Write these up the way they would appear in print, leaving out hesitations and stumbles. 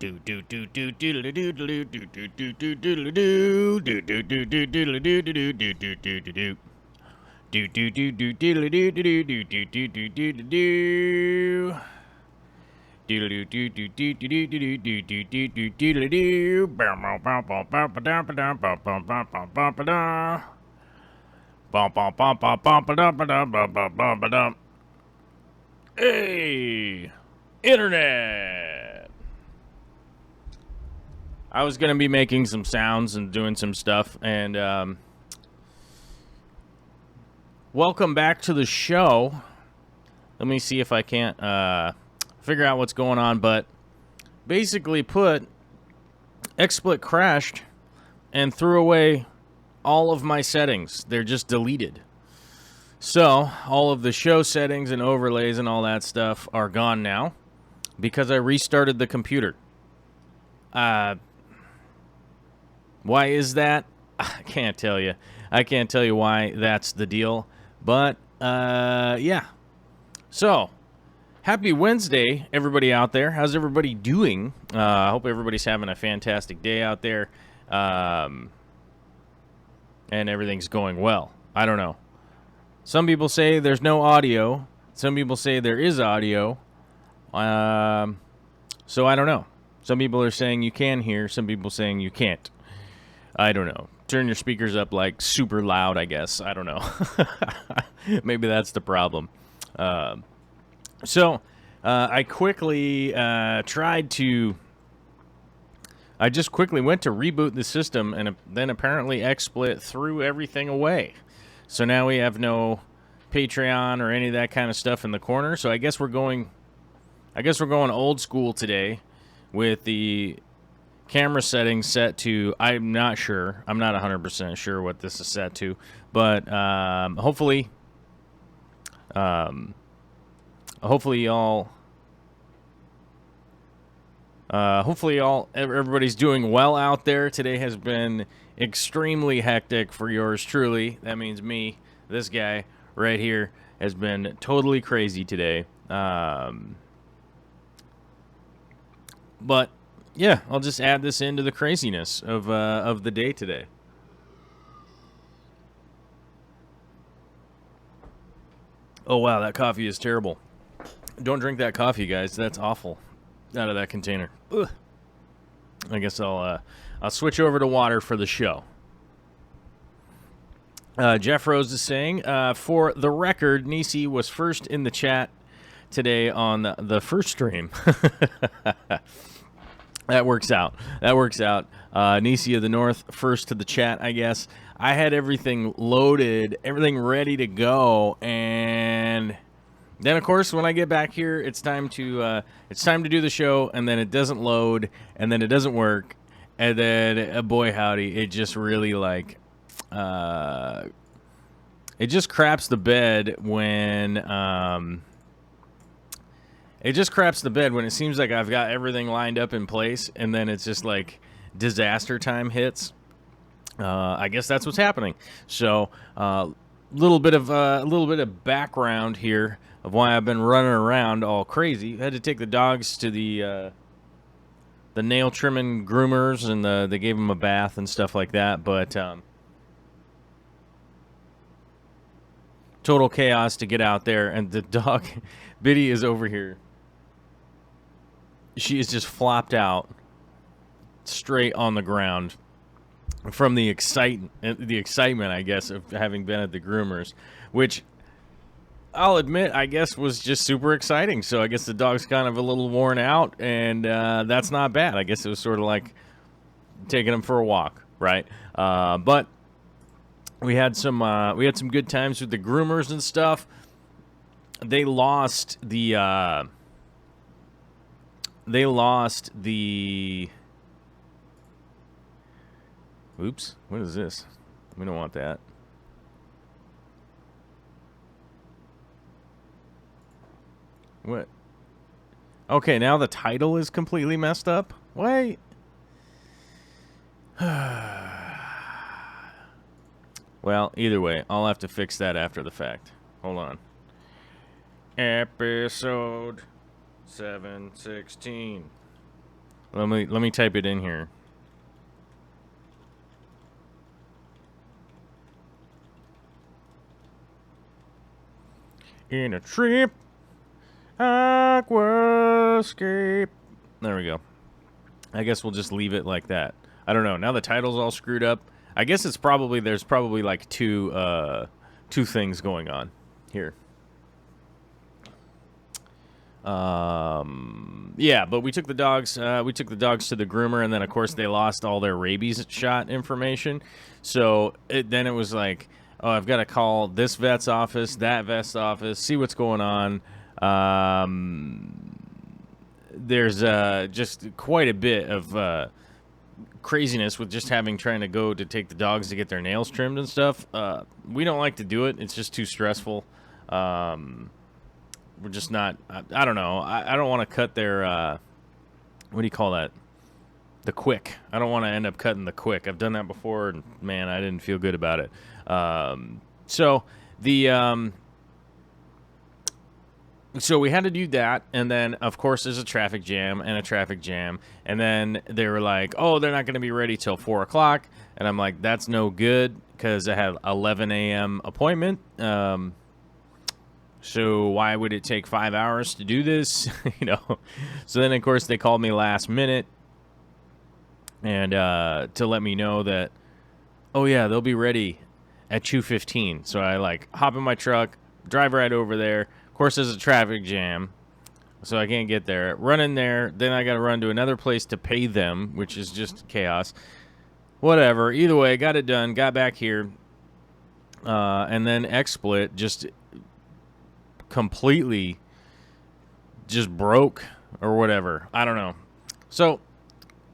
Hey, internet. I was gonna be making some sounds and doing some stuff, and welcome back to the show. Let me see if I can't figure out what's going on, but basically put XSplit crashed and threw away all of my settings. They're just deleted. So all of the show settings and overlays and all that stuff are gone now because I restarted the computer. Why is that? I can't tell you. I can't tell you why that's the deal. But, yeah. So, happy Wednesday, everybody out there. How's everybody doing? I hope everybody's having a fantastic day out there. And everything's going well. I don't know. Some people say there's no audio. Some people say there is audio. So I don't know. Some people are saying you can hear. Some people saying you can't. I don't know. Turn your speakers up like super loud, I guess. I don't know. Maybe that's the problem. So I quickly tried to... I just quickly went to reboot the system, and then apparently XSplit threw everything away. So now we have no Patreon or any of that kind of stuff in the corner. So I guess we're going old school today with the camera settings set to, I'm not sure. I'm not 100% sure what this is set to, but hopefully everybody's doing well out there. Today has been extremely hectic for yours truly. That means me, this guy right here, has been totally crazy today. But yeah, I'll just add this into the craziness of the day today. Oh wow, that coffee is terrible. Don't drink that coffee, guys. That's awful. Out of that container. Ugh. I guess I'll switch over to water for the show. Jeff Rose is saying, for the record, Nisi was first in the chat today on the first stream. That works out. Nisi of the North, first to the chat, I guess. I had everything loaded, everything ready to go, and then, of course, when I get back here, it's time to do the show, and then it doesn't load, and then it doesn't work, and then, boy howdy, it just really, like, it just craps the bed when, it seems like I've got everything lined up in place, and then it's just, like, disaster time hits. I guess that's what's happening. So, little bit of background here of why I've been running around all crazy. I had to take the dogs to the nail trimming groomers, and they gave them a bath and stuff like that. But total chaos to get out there, and the dog, Biddy, is over here. She is just flopped out straight on the ground from the excitement, I guess, of having been at the groomers, which I'll admit, I guess, was just super exciting. So I guess the dog's kind of a little worn out, and that's not bad. I guess it was sort of like taking him for a walk, right? But we had some good times with the groomers and stuff. They lost the oops, what is this? We don't want that. What? Okay, now the title is completely messed up? Wait. Well, either way, I'll have to fix that after the fact. Hold on. Episode 716. Let me type it in here. In a trip, Aquascape. There we go. I guess we'll just leave it like that. I don't know. Now the title's all screwed up. I guess there's probably like two things going on here. Yeah, but we took the dogs to the groomer, and then of course they lost all their rabies shot information. So then it was like, oh, I've got to call this vet's office, that vet's office, see what's going on. There's just quite a bit of craziness with just trying to go to take the dogs to get their nails trimmed and stuff. We don't like to do it. It's just too stressful. We're just not, I don't know. I don't want to cut their, what do you call that? The quick. I don't want to end up cutting the quick. I've done that before, and man, I didn't feel good about it. So we had to do that, and then, of course, there's a traffic jam, and then they were like, oh, they're not going to be ready till 4 o'clock, and I'm like, that's no good, because I had 11 a.m. appointment. So why would it take 5 hours to do this? You know. So then, of course, they called me last minute and to let me know that, oh yeah, they'll be ready at 2:15. So I like hop in my truck, drive right over there. Of course, there's a traffic jam, so I can't get there. Run in there, then I got to run to another place to pay them, which is just chaos. Whatever. Either way, got it done. Got back here, and then XSplit just completely just broke or whatever. I don't know. So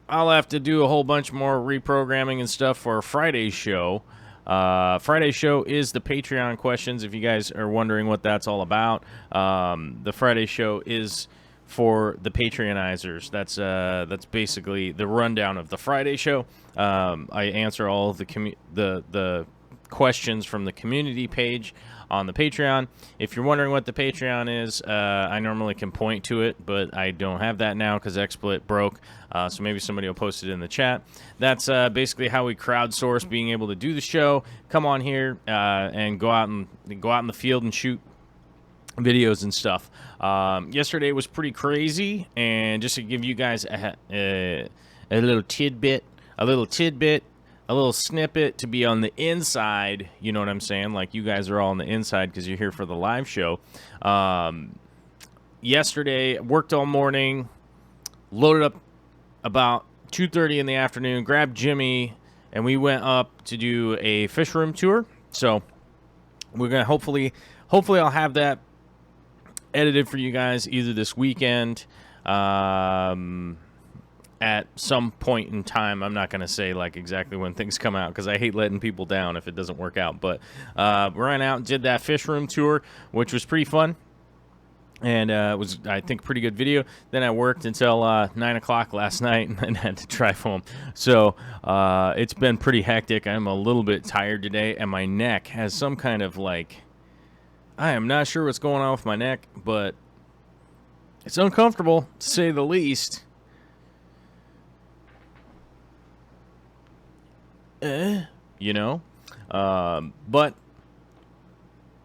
I'll have to do a whole bunch more reprogramming and stuff for Friday's show. Friday's show is the Patreon questions, if you guys are wondering what that's all about. The Friday show is for the Patreonizers. That's basically the rundown of the Friday show. I answer all of the questions from the community page on the Patreon. If you're wondering what the Patreon is, I normally can point to it, but I don't have that now because XSplit broke. So maybe somebody will post it in the chat. That's basically how we crowdsource being able to do the show. Come on here and go out in the field and shoot videos and stuff. Yesterday was pretty crazy, and just to give you guys a little tidbit, a little snippet to be on the inside, you know what I'm saying? Like, you guys are all on the inside because you're here for the live show. Yesterday, worked all morning, loaded up about 2:30 in the afternoon, grabbed Jimmy, and we went up to do a fish room tour. So we're going to hopefully I'll have that edited for you guys either this weekend, at some point in time. I'm not going to say like exactly when things come out because I hate letting people down if it doesn't work out. But we ran out and did that fish room tour, which was pretty fun. And it was, I think, a pretty good video. Then I worked until 9 o'clock last night and then had to drive home. So it's been pretty hectic. I'm a little bit tired today, and my neck has some kind of like, I am not sure what's going on with my neck, but it's uncomfortable to say the least. You know, but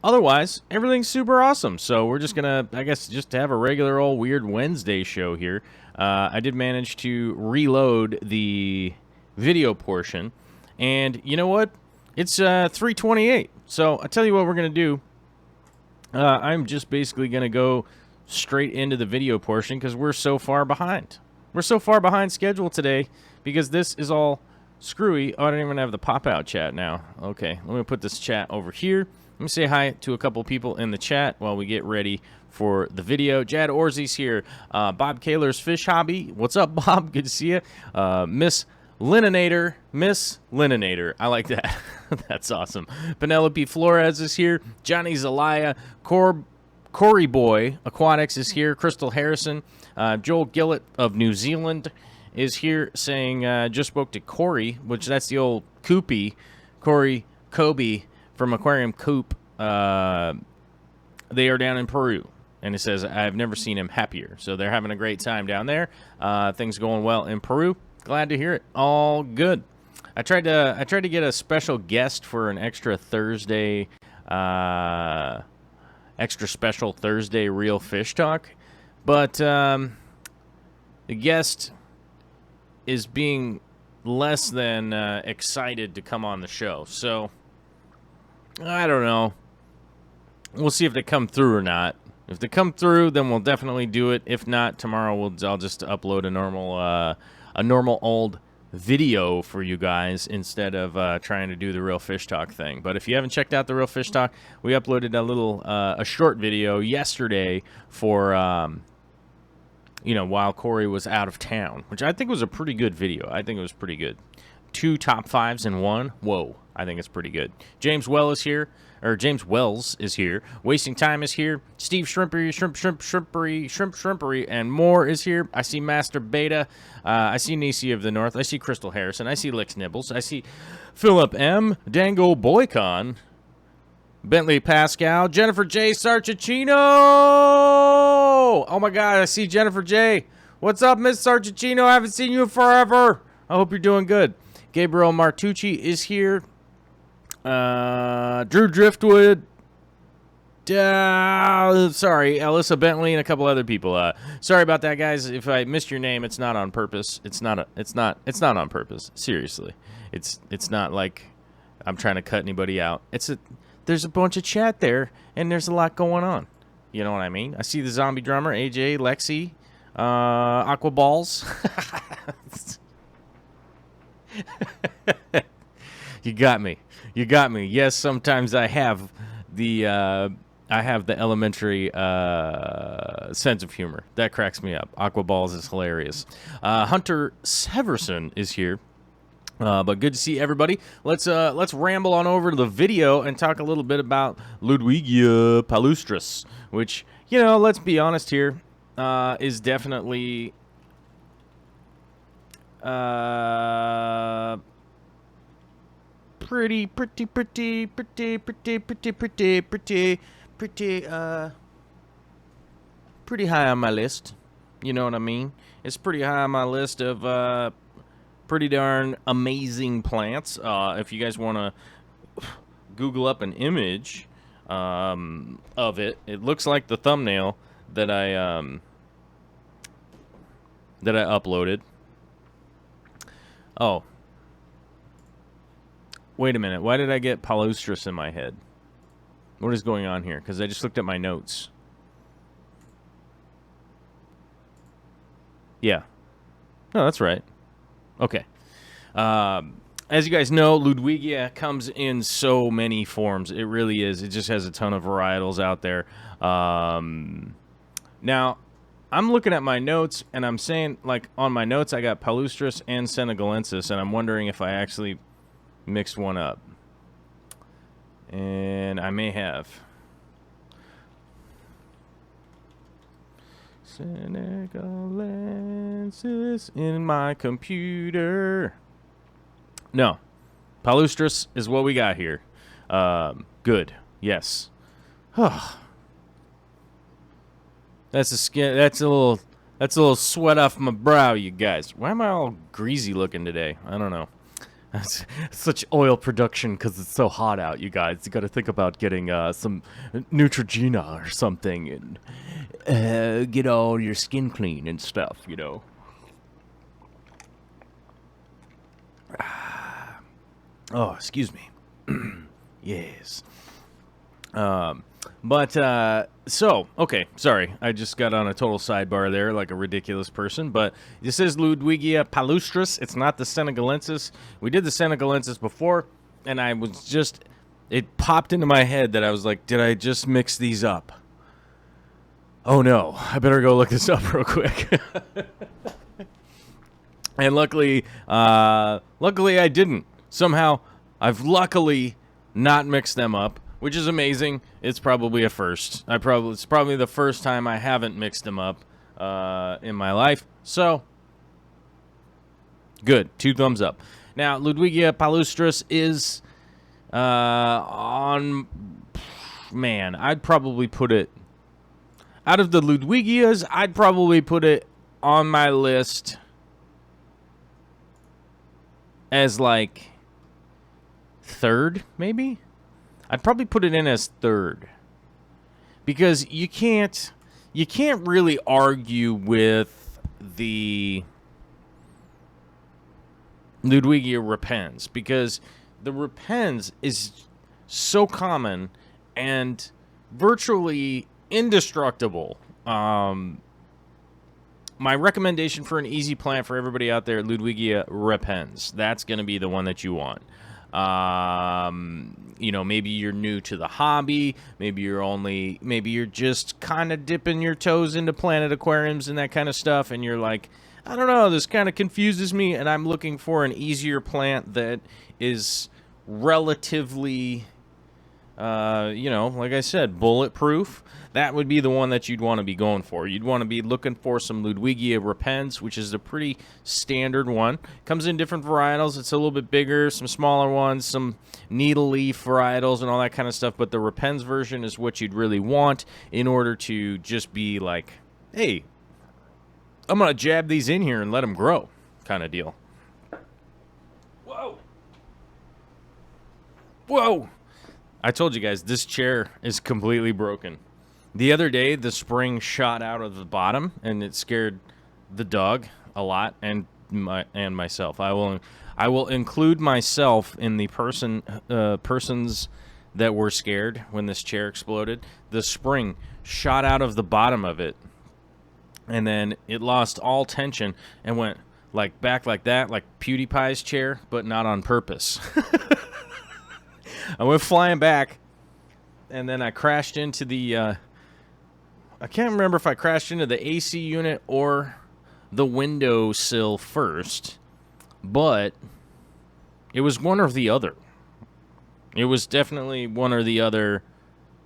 otherwise everything's super awesome. So we're just gonna, I guess, just have a regular old weird Wednesday show here. I did manage to reload the video portion, and you know what, it's 3:28. So I tell you what we're gonna do. I'm just basically gonna go straight into the video portion because we're so far behind schedule today because this is all screwy. Oh, I don't even have the pop-out chat now. Okay, let me put this chat over here. Let me say hi to a couple people in the chat while we get ready for the video. Jad Orzi's here. Bob Kaler's Fish Hobby. What's up, Bob? Good to see you. Miss Lininator. I like that. That's awesome. Penelope Flores is here. Johnny Zelaya. Corey Boy Aquatics is here. Crystal Harrison. Joel Gillett of New Zealand is here saying, just spoke to Corey, which that's the old Coopy, Corey Kobe from Aquarium Coop. They are down in Peru. And it says, I've never seen him happier. So they're having a great time down there. Things going well in Peru. Glad to hear it. All good. I tried to get a special guest for an extra Thursday, extra special Thursday Real Fish Talk. But the guest is being less than excited to come on the show. So, I don't know. We'll see if they come through or not. If they come through, then we'll definitely do it. If not, tomorrow I'll just upload a normal old video for you guys instead of trying to do the Real Fish Talk thing. But if you haven't checked out the Real Fish Talk, we uploaded a short video yesterday for while Corey was out of town, which I think was a pretty good video. I think it was pretty good. 2 top 5s in one. Whoa, I think it's pretty good. James Wells is here. Wasting Time is here. Steve Shrimpery, and more is here. I see Master Beta. I see Nisi of the North. I see Crystal Harrison. I see Licks Nibbles. I see Philip M. Dango Boycon. Bentley Pascal. Jennifer J. Sarchicino. Oh my God, I see Jennifer J. What's up, Miss Sarchicino? I haven't seen you in forever. I hope you're doing good. Gabriel Martucci is here. Drew Driftwood. Sorry, Alyssa Bentley and a couple other people. Sorry about that, guys. If I missed your name, it's not on purpose. It's not on purpose. Seriously. It's not like I'm trying to cut anybody out. There's a bunch of chat there and there's a lot going on. You know what I mean? I see the zombie drummer, AJ, Lexi, Aqua Balls. You got me. Yes, sometimes I have the elementary sense of humor. That cracks me up. Aqua Balls is hilarious. Hunter Severson is here. But good to see everybody. Let's ramble on over to the video and talk a little bit about Ludwigia Palustris, which, let's be honest here, is definitely pretty high on my list. You know what I mean? It's pretty high on my list of pretty darn amazing plants. If you guys want to Google up an image of it, it looks like the thumbnail that I uploaded. Oh, wait a minute. Why did I get Palustris in my head? What is going on here? Because I just looked at my notes. Yeah. No, that's right. Okay. As you guys know, Ludwigia comes in so many forms. It really is. It just has a ton of varietals out there. Now, I'm looking at my notes, and I'm saying, like, on my notes, I got Palustris and Senegalensis, and I'm wondering if I actually mixed one up. And I may have. Senegalensis in my computer. No. Palustris is what we got here. Good. Yes. That's a little sweat off my brow, you guys. Why am I all greasy looking today? I don't know. That's such oil production because it's so hot out, you guys. You got to think about getting some Neutrogena or something and get all your skin clean and stuff, Oh, excuse me. Yes. Okay, sorry. I just got on a total sidebar there like a ridiculous person, but this is Ludwigia Palustris. It's not the Senegalensis. We did the Senegalensis before, and it popped into my head that I was like, did I just mix these up? Oh no, I better go look this up real quick. And luckily I didn't. Somehow, I've luckily not mixed them up, which is amazing. It's probably a first. It's probably the first time I haven't mixed them up in my life. So, good. 2 thumbs up. Now, Ludwigia Palustris is on... Man, I'd probably put it Out of the Ludwigias, I'd probably put it on my list as like third, maybe. I'd probably put it in as third because you can't really argue with the Ludwigia repens because the repens is so common and virtually indestructible. My recommendation for an easy plant for everybody out there, Ludwigia repens. That's going to be the one that you want. You know, maybe you're new to the hobby. Maybe you're just kind of dipping your toes into planet aquariums and that kind of stuff. And you're like, I don't know, this kind of confuses me. And I'm looking for an easier plant that is relatively, you know, like I said, bulletproof. That would be the one that you'd want to be going for. You'd want to be looking for some Ludwigia repens, which is a pretty standard one. Comes in different varietals. It's a little bit bigger, some smaller ones, some needle leaf varietals and all that kind of stuff. But the repens version is what you'd really want in order to just be like, hey, I'm going to jab these in here and let them grow kind of deal. Whoa. Whoa. I told you guys, this chair is completely broken. The other day, the spring shot out of the bottom, and it scared the dog a lot, and myself. I will include myself in the persons that were scared when this chair exploded. The spring shot out of the bottom of it, and then it lost all tension and went like back like that, like PewDiePie's chair, but not on purpose. I went flying back, and then I crashed into the. I can't remember if I crashed into the AC unit or the windowsill first, but it was one or the other. It was definitely one or the other.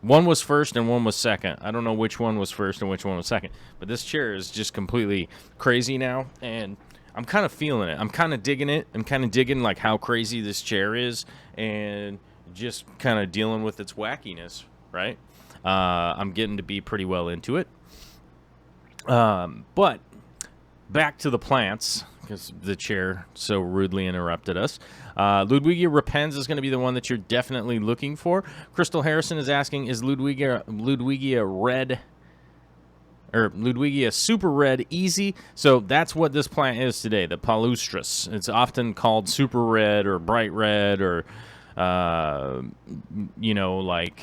One was first and one was second. I don't know which one was first and which one was second, but this chair is just completely crazy now, and I'm kind of feeling it. I'm kind of digging it. I'm kind of digging like how crazy this chair is and just kind of dealing with its wackiness, right? I'm getting to be pretty well into it. But back to the plants, because the chair so rudely interrupted us. Ludwigia repens is going to be the one that you're definitely looking for. Crystal Harrison is asking, is Ludwigia red or Ludwigia super red easy? So that's what this plant is today, the Paulstris. It's often called super red or bright red or you know, like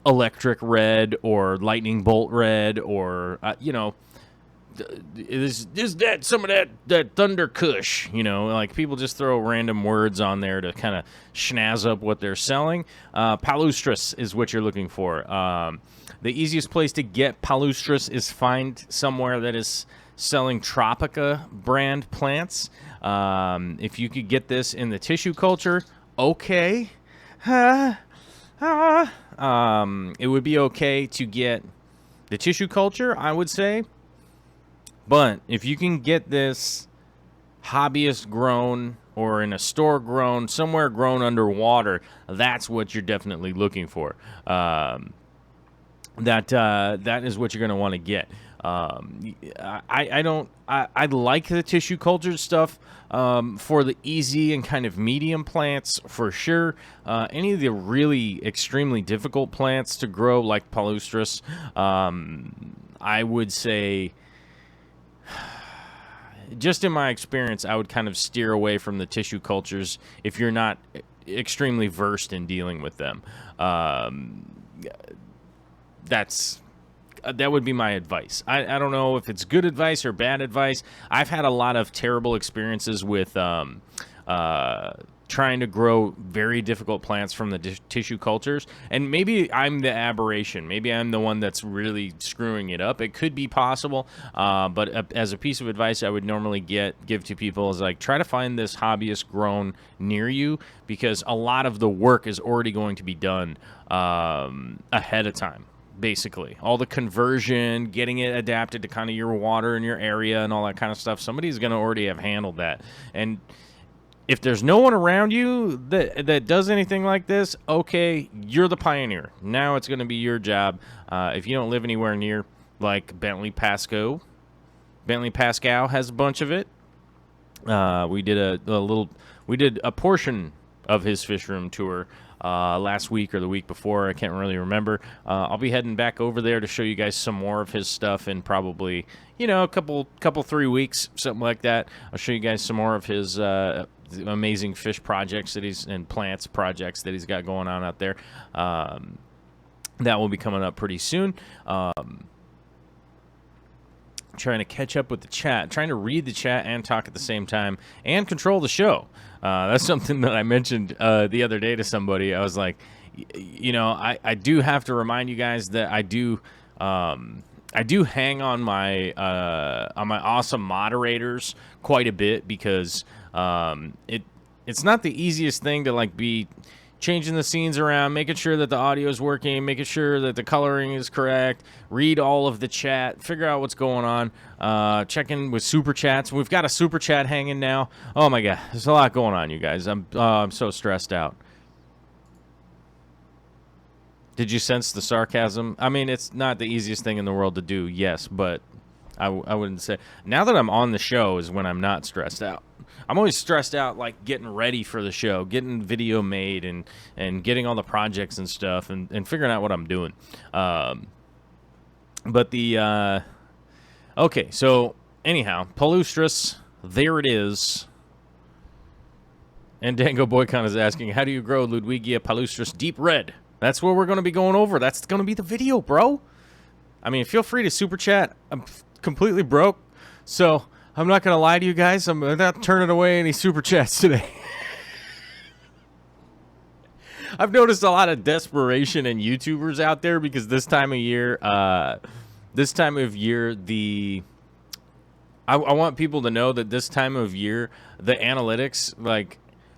electric red or lightning bolt red or you know, is that some of that thunder kush, you know, like people just throw random words on there to kind of schnazz up what they're selling. Palustris is what you're looking for. The easiest place to get Palustris is find somewhere that is selling Tropica brand plants. If you could get this in the tissue culture, okay. It would be okay to get the tissue culture, I would say. But if you can get this hobbyist grown or in a store grown, somewhere grown underwater, that's what you're definitely looking for. That is what you're going to want to get. I like the tissue cultured stuff for the easy and kind of medium plants for sure. Any of the really extremely difficult plants to grow, like Palustris, I would say, just in my experience, I would kind of steer away from the tissue cultures if you're not extremely versed in dealing with them. That would be my advice. I don't know if it's good advice or bad advice. I've had a lot of terrible experiences with trying to grow very difficult plants from the tissue cultures. And maybe I'm the aberration. Maybe I'm the one that's really screwing it up. It could be possible. But as a piece of advice I would normally give to people is like, try to find this hobbyist grown near you, because a lot of the work is already going to be done ahead of time. Basically, all the conversion, getting it adapted to kind of your water and your area and all that kind of stuff, somebody's going to already have handled that. And if there's no one around you that does anything like this, okay, you're the pioneer. Now it's going to be your job. If you don't live anywhere near, like Bentley Pascal has a bunch of it. We did we did a portion of his fish room tour last week or the week before. I can't really remember. I'll be heading back over there to show you guys some more of his stuff in probably, a couple 3 weeks, something like that. I'll show you guys some more of his amazing fish projects and plants projects that he's got going on out there. That will be coming up pretty soon. Trying to catch up with the chat, trying to read the chat and talk at the same time and control the show. That's something that I mentioned the other day to somebody. I was like, I do have to remind you guys that I do hang on my awesome moderators quite a bit, because it's not the easiest thing to be changing the scenes around, making sure that the audio is working, making sure that the coloring is correct, read all of the chat, figure out what's going on, check in with super chats. We've got a super chat hanging now. Oh my god, there's a lot going on, you guys. I'm so stressed out. Did you sense the sarcasm? I mean, it's not the easiest thing in the world to do, yes, but I wouldn't say. Now that I'm on the show is when I'm not stressed out. I'm always stressed out, getting ready for the show, getting video made, and getting all the projects and stuff, and figuring out what I'm doing. Okay, so anyhow, Palustris, there it is. And Dango Boycon is asking, how do you grow Ludwigia Palustris Deep Red? That's what we're going to be going over. That's going to be the video, bro. I mean, feel free to super chat. I'm completely broke, so I'm not going to lie to you guys. I'm not turning away any super chats today. I've noticed a lot of desperation in YouTubers out there, because this time of year, I want people to know that this time of year, the analytics,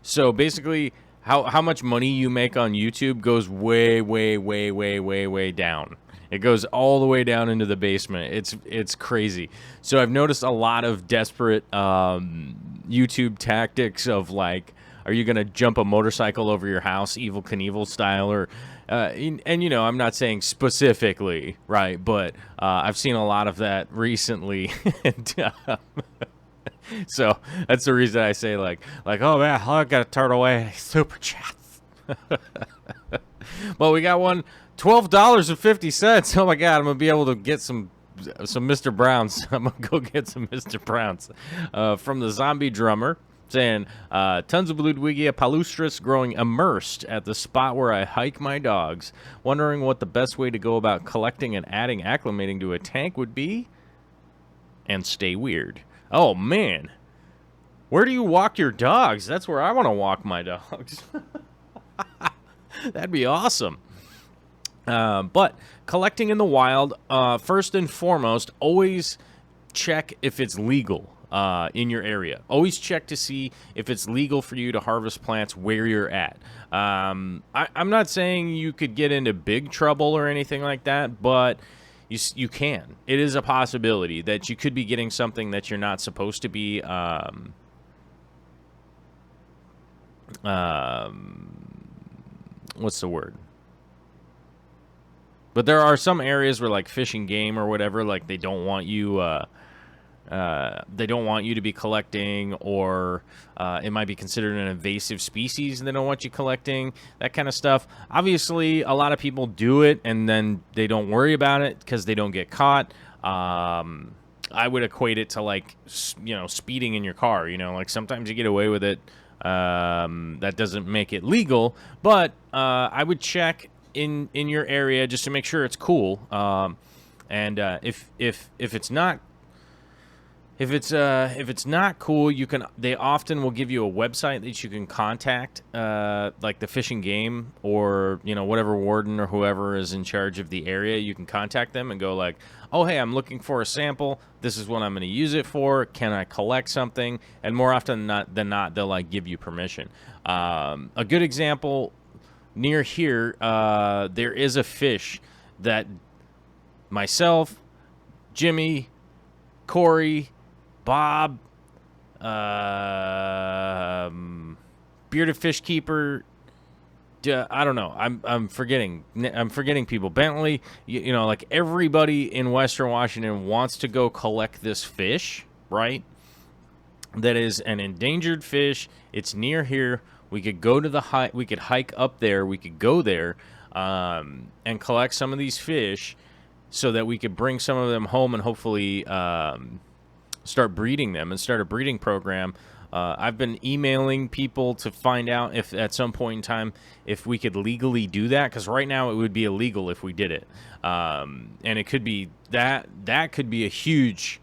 so basically how much money you make on YouTube goes way, way, way, way, way, way down. It goes all the way down into the basement. It's crazy. So I've noticed a lot of desperate YouTube tactics of are you going to jump a motorcycle over your house, Evel Knievel style? Or, I'm not saying specifically, right? But I've seen a lot of that recently. So that's the reason I say oh man, I got to turn away super chats. Well, we got one. $12.50. Oh my god, I'm gonna be able to get some Mr. Browns. I'm gonna go get some Mr. Browns from the Zombie Drummer, saying tons of Ludwigia Palustris growing immersed at the spot where I hike my dogs. Wondering what the best way to go about collecting and adding acclimating to a tank would be. And stay weird. Oh man, where do you walk your dogs? That's where I want to walk my dogs. That'd be awesome. But collecting in the wild, first and foremost, always check if it's legal in your area. Always check to see if it's legal for you to harvest plants where you're at. I'm not saying you could get into big trouble or anything like that, but you can. It is a possibility that you could be getting something that you're not supposed to be what's the word? But there are some areas where fishing game or whatever, they don't want you to be collecting, or it might be considered an invasive species and they don't want you collecting, that kind of stuff. Obviously, a lot of people do it and then they don't worry about it because they don't get caught. I would equate it to speeding in your car. Sometimes you get away with it. That doesn't make it legal, but I would check in your area just to make sure it's cool. And if it's not cool, they often will give you a website that you can contact, like the Fish and Game, or whatever warden or whoever is in charge of the area. You can contact them and go oh hey, I'm looking for a sample. This is what I'm going to use it for. Can I collect something? And more often than not, they'll give you permission. A good example near here, there is a fish that myself, Jimmy, Corey, Bob, bearded fish keeper. I don't know. I'm forgetting people. Bentley, you know, like everybody in Western Washington wants to go collect this fish, right? That is an endangered fish. It's near here. We could go to the hike. We could hike up there. We could go there and collect some of these fish, so that we could bring some of them home and hopefully start breeding them and start a breeding program. I've been emailing people to find out if at some point in time if we could legally do that, because right now it would be illegal if we did it, and it could be that could be a huge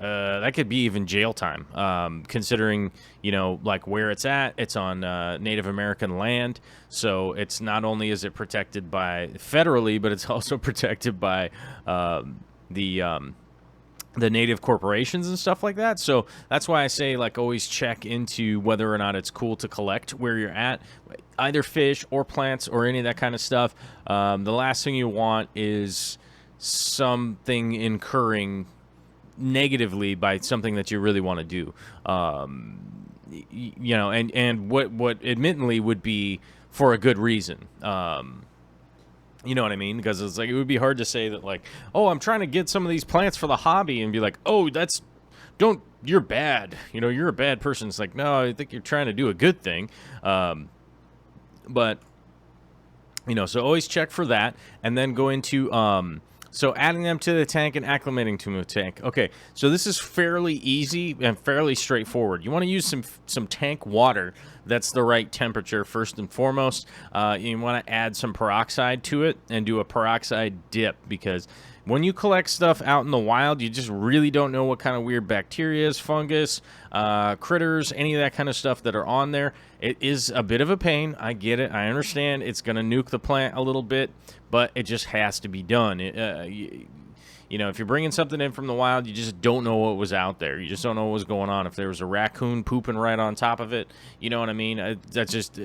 that could be even jail time, considering, you know, like where it's at. It's on Native American land, so it's not only is it protected by federally, but it's also protected by the native corporations and stuff like that. So that's why I say, like, always check into whether or not it's cool to collect where you're at, either fish or plants or any of that kind of stuff. The last thing you want is something incurring negatively by something that you really want to do. You know, and what admittedly would be for a good reason. You know what I mean? Because it's like, it would be hard to say that, like, oh, I'm trying to get some of these plants for the hobby, and be like, oh, you're bad. You know, you're a bad person. It's like, no, I think you're trying to do a good thing. But, you know, so always check for that, and then go into, so adding them to the tank and acclimating to the tank. Okay, so this is fairly easy and fairly straightforward. You want to use some tank water that's the right temperature first and foremost. You want to add some peroxide to it and do a peroxide dip, because when you collect stuff out in the wild, you just really don't know what kind of weird bacteria, fungus, critters, any of that kind of stuff that are on there. It is a bit of a pain. I get it. I understand. It's going to nuke the plant a little bit, but it just has to be done. You know, if you're bringing something in from the wild, you just don't know what was out there. You just don't know what was going on. If there was a raccoon pooping right on top of it, you know what I mean? That's just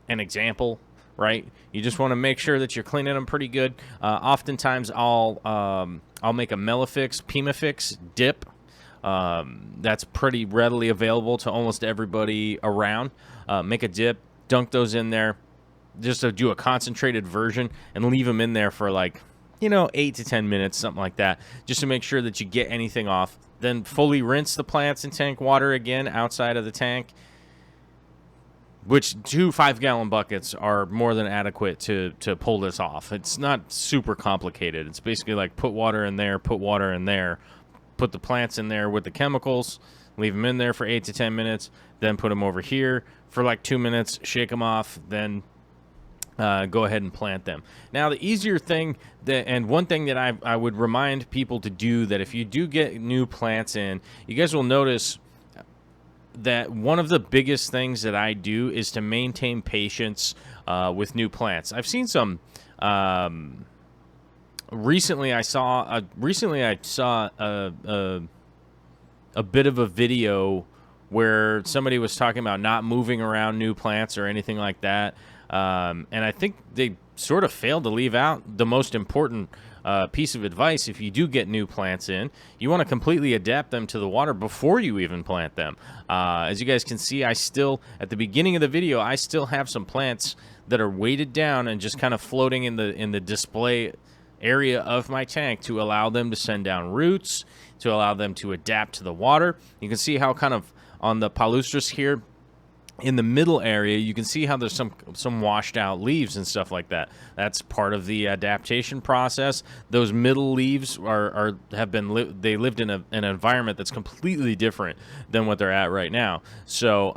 an example, right? You just want to make sure that you're cleaning them pretty good. Oftentimes, I'll make a Melifix, Pimafix dip. That's pretty readily available to almost everybody around. Make a dip, dunk those in there, just to do a concentrated version, and leave them in there for, like, you know, 8 to 10 minutes, something like that, just to make sure that you get anything off. Then fully rinse the plants in tank water again outside of the tank, which 2 5-gallon buckets are more than adequate to pull this off. It's not super complicated. It's basically like put water in there, put the plants in there with the chemicals, leave them in there for 8 to 10 minutes, then put them over here for like 2 minutes, shake them off, then go ahead and plant them. Now, the easier thing, and one thing that I would remind people to do, that if you do get new plants in, you guys will notice that one of the biggest things that I do is to maintain patience with new plants. I've seen some. Recently, I saw a bit of a video where somebody was talking about not moving around new plants or anything like that. And I think they sort of failed to leave out the most important piece of advice. If you do get new plants in, you want to completely adapt them to the water before you even plant them. As you guys can see, at the beginning of the video, I still have some plants that are weighted down and just kind of floating in the display area of my tank to allow them to send down roots, to allow them to adapt to the water. You can see how kind of on the Palustris here, in the middle area, you can see how there's some washed out leaves and stuff like that. That's part of the adaptation process. Those middle leaves they lived in an environment that's completely different than what they're at right now. So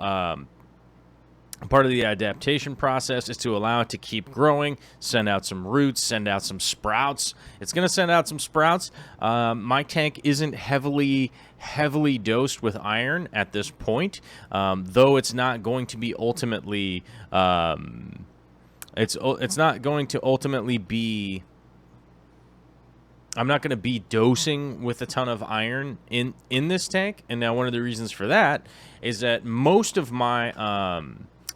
part of the adaptation process is to allow it to keep growing, send out some roots, send out some sprouts. It's going to send out some sprouts. My tank isn't heavily dosed with iron at this point, though it's not going to be ultimately it's not going to ultimately be. I'm not going to be dosing with a ton of iron in this tank. And now one of the reasons for that is that most of my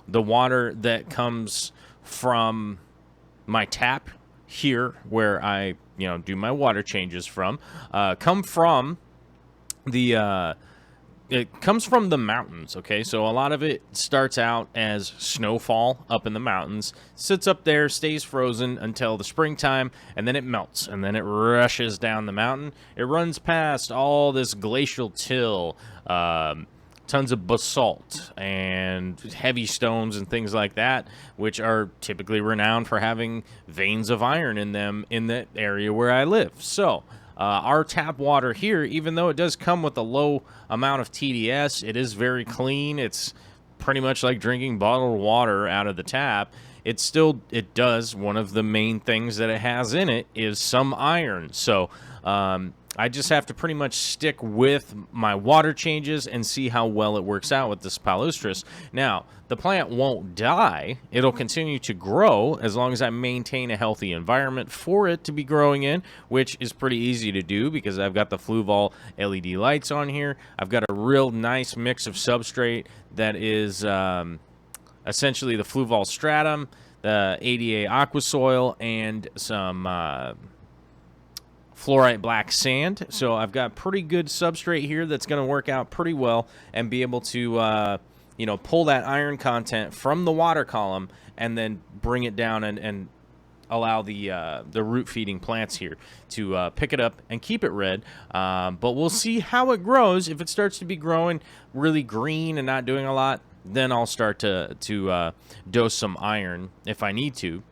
the water that comes from my tap here, where I do my water changes from, come from the it comes from the mountains, okay? So a lot of it starts out as snowfall up in the mountains, sits up there, stays frozen until the springtime, and then it melts, and then it rushes down the mountain. It runs past all this glacial till, tons of basalt and heavy stones and things like that, which are typically renowned for having veins of iron in them in the area where I live. So our tap water here, even though it does come with a low amount of TDS, it is very clean. It's pretty much like drinking bottled water out of the tap. It does, one of the main things that it has in it is some iron. So I just have to pretty much stick with my water changes and see how well it works out with this Palustris. Now, the plant won't die. It'll continue to grow as long as I maintain a healthy environment for it to be growing in, which is pretty easy to do because I've got the Fluval LED lights on here. I've got a real nice mix of substrate that is essentially the Fluval Stratum, the ADA Aqua Soil, and some fluorite black sand. So I've got pretty good substrate here that's going to work out pretty well and be able to pull that iron content from the water column and then bring it down and allow the root feeding plants here to pick it up and keep it red. But we'll see how it grows. If it starts to be growing really green and not doing a lot, then I'll start to dose some iron if I need to.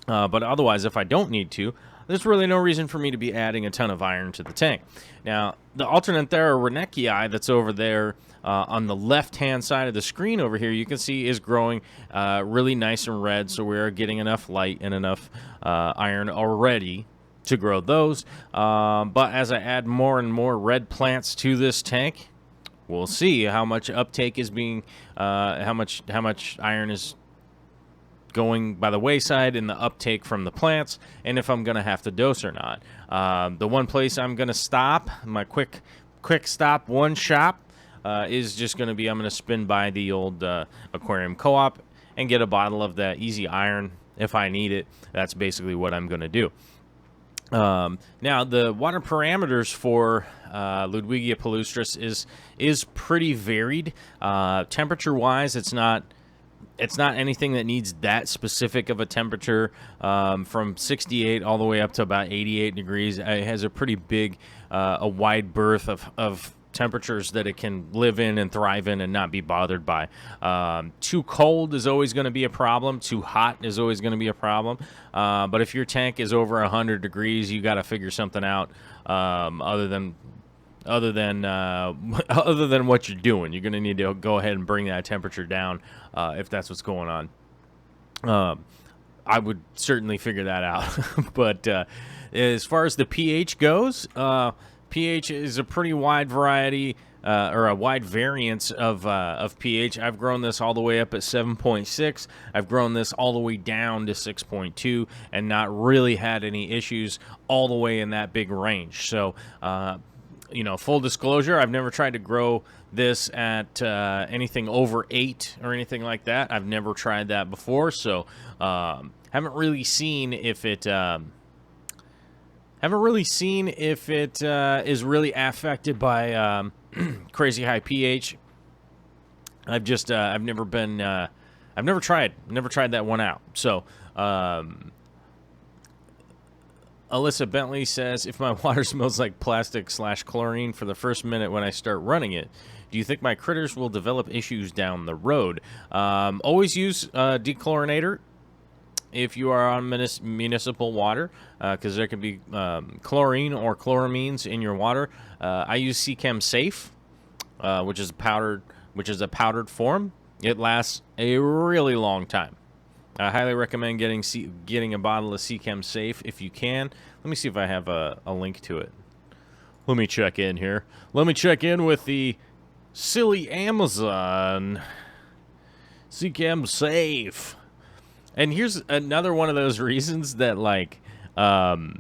But otherwise, if I don't need to, there's really no reason for me to be adding a ton of iron to the tank. Now, the Alternanthera renekii that's over there on the left-hand side of the screen over here, you can see is growing really nice and red, so we're getting enough light and enough iron already to grow those. But as I add more and more red plants to this tank, we'll see how much uptake is being, how much iron is going by the wayside in the uptake from the plants, and if I'm going to have to dose or not. The one place I'm going to stop, my quick stop one shop, is just going to be I'm going to spin by the old aquarium co-op and get a bottle of that easy iron if I need it. That's basically what I'm going to do. Now, the water parameters for Ludwigia Palustris is pretty varied. Temperature-wise, it's not anything that needs that specific of a temperature. From 68 all the way up to about 88 degrees. It has a pretty big, a wide berth of temperatures that it can live in and thrive in and not be bothered by. Too cold is always going to be a problem. Too hot is always going to be a problem. But if your tank is over 100 degrees, you got to figure something out other than what you're doing. You're going to need to go ahead and bring that temperature down if that's what's going on. I would certainly figure that out. But as far as the pH goes, pH is a pretty wide variety or a wide variance of pH. I've grown this all the way up at 7.6. I've grown this all the way down to 6.2 and not really had any issues all the way in that big range. So, full disclosure, I've never tried to grow this at anything over 8 or anything like that. I've never tried that before, so haven't really seen if it is really affected by crazy high pH. I've never tried that one out. So Alyssa Bentley says, if my water smells like plastic/chlorine for the first minute when I start running it, do you think my critters will develop issues down the road? Always use dechlorinator if you are on municipal water, because there can be chlorine or chloramines in your water. I use Seachem Safe, which is a powdered form. It lasts a really long time. I highly recommend getting a bottle of Seachem Safe if you can. Let me see if I have a link to it. Let me check in here. Let me check in with the silly Amazon. Seachem Safe. And here's another one of those reasons that, like, oh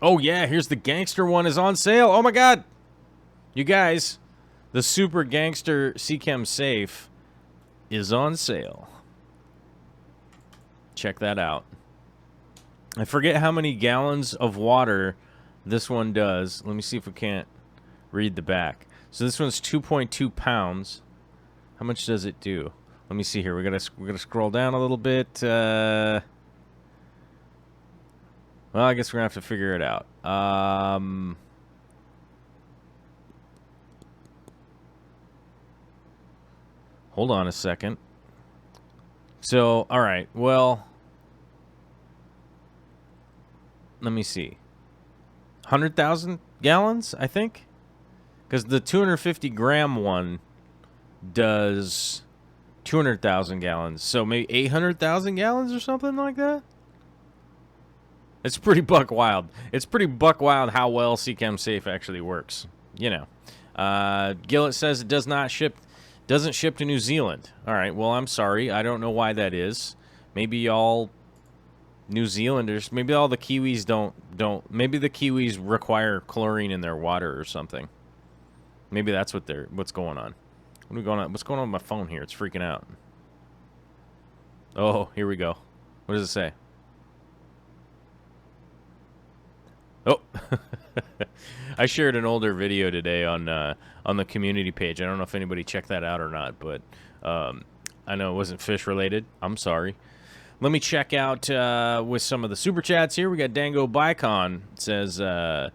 yeah, here's the gangster one is on sale. Oh my god. You guys, the super gangster Seachem Safe is on sale. Check that out. I forget how many gallons of water this one does. Let me see if we can't read the back. So this one's 2.2 pounds. How much does it do? Let me see here. We're gonna scroll down a little bit. Well, I guess we're gonna have to figure it out. Hold on a second. So, all right. Well, let me see. 100,000 gallons, I think, because the 250 gram one does 200,000 gallons. So maybe 800,000 gallons or something like that. It's pretty buck wild. It's pretty buck wild how well CChem Safe actually works. You know, Gillett says it doesn't ship to New Zealand. All right. Well, I'm sorry. I don't know why that is. Maybe all New Zealanders, maybe all the Kiwis don't. Maybe the Kiwis require chlorine in their water or something. Maybe that's what's going on. What's going on with my phone here? It's freaking out. Oh, here we go. What does it say? Oh, I shared an older video today on the community page. I don't know if anybody checked that out or not, but I know it wasn't fish related. I'm sorry. Let me check out with some of the super chats here. We got Dango Bicon. It says, how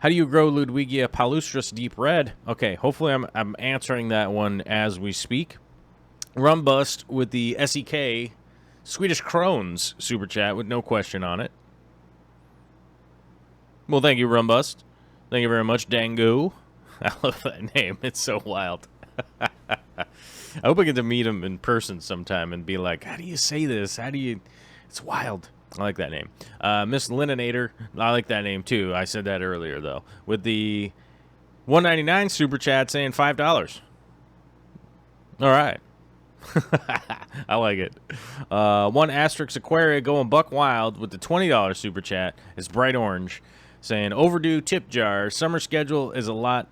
do you grow Ludwigia Palustris deep red? Okay, hopefully I'm answering that one as we speak. Rumbust with the SEK Swedish Crones super chat with no question on it. Well, thank you, Rumbust. Thank you very much, Dango. I love that name. It's so wild. I hope I get to meet him in person sometime and be like, how do you say this? How do you... It's wild. I like that name. Miss Lininator. I like that name, too. I said that earlier, though. With the $1.99 super chat saying $5. All right. I like it. One Asterix Aquaria going buck wild with the $20 super chat. It's bright orange. Saying, overdue tip jar. Summer schedule is a lot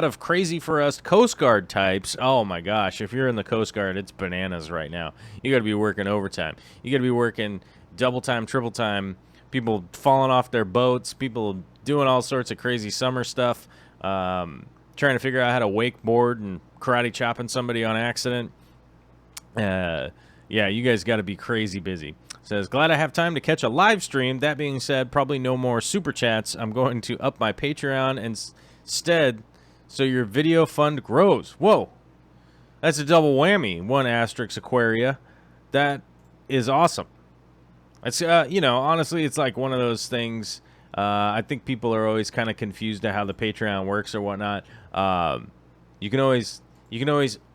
of crazy for us Coast Guard types. Oh my gosh, if you're in the Coast Guard, it's bananas right now. You got to be working overtime. You got to be working double time, triple time. People falling off their boats. People doing all sorts of crazy summer stuff. Trying to figure out how to wakeboard and karate chopping somebody on accident. Yeah, you guys got to be crazy busy. Says, glad I have time to catch a live stream. That being said, probably no more super chats. I'm going to up my Patreon instead so your video fund grows. Whoa. That's a double whammy. One Asterix Aquaria. That is awesome. It's, you know, honestly, it's like one of those things. I think people are always kind of confused at how the Patreon works or whatnot. You can always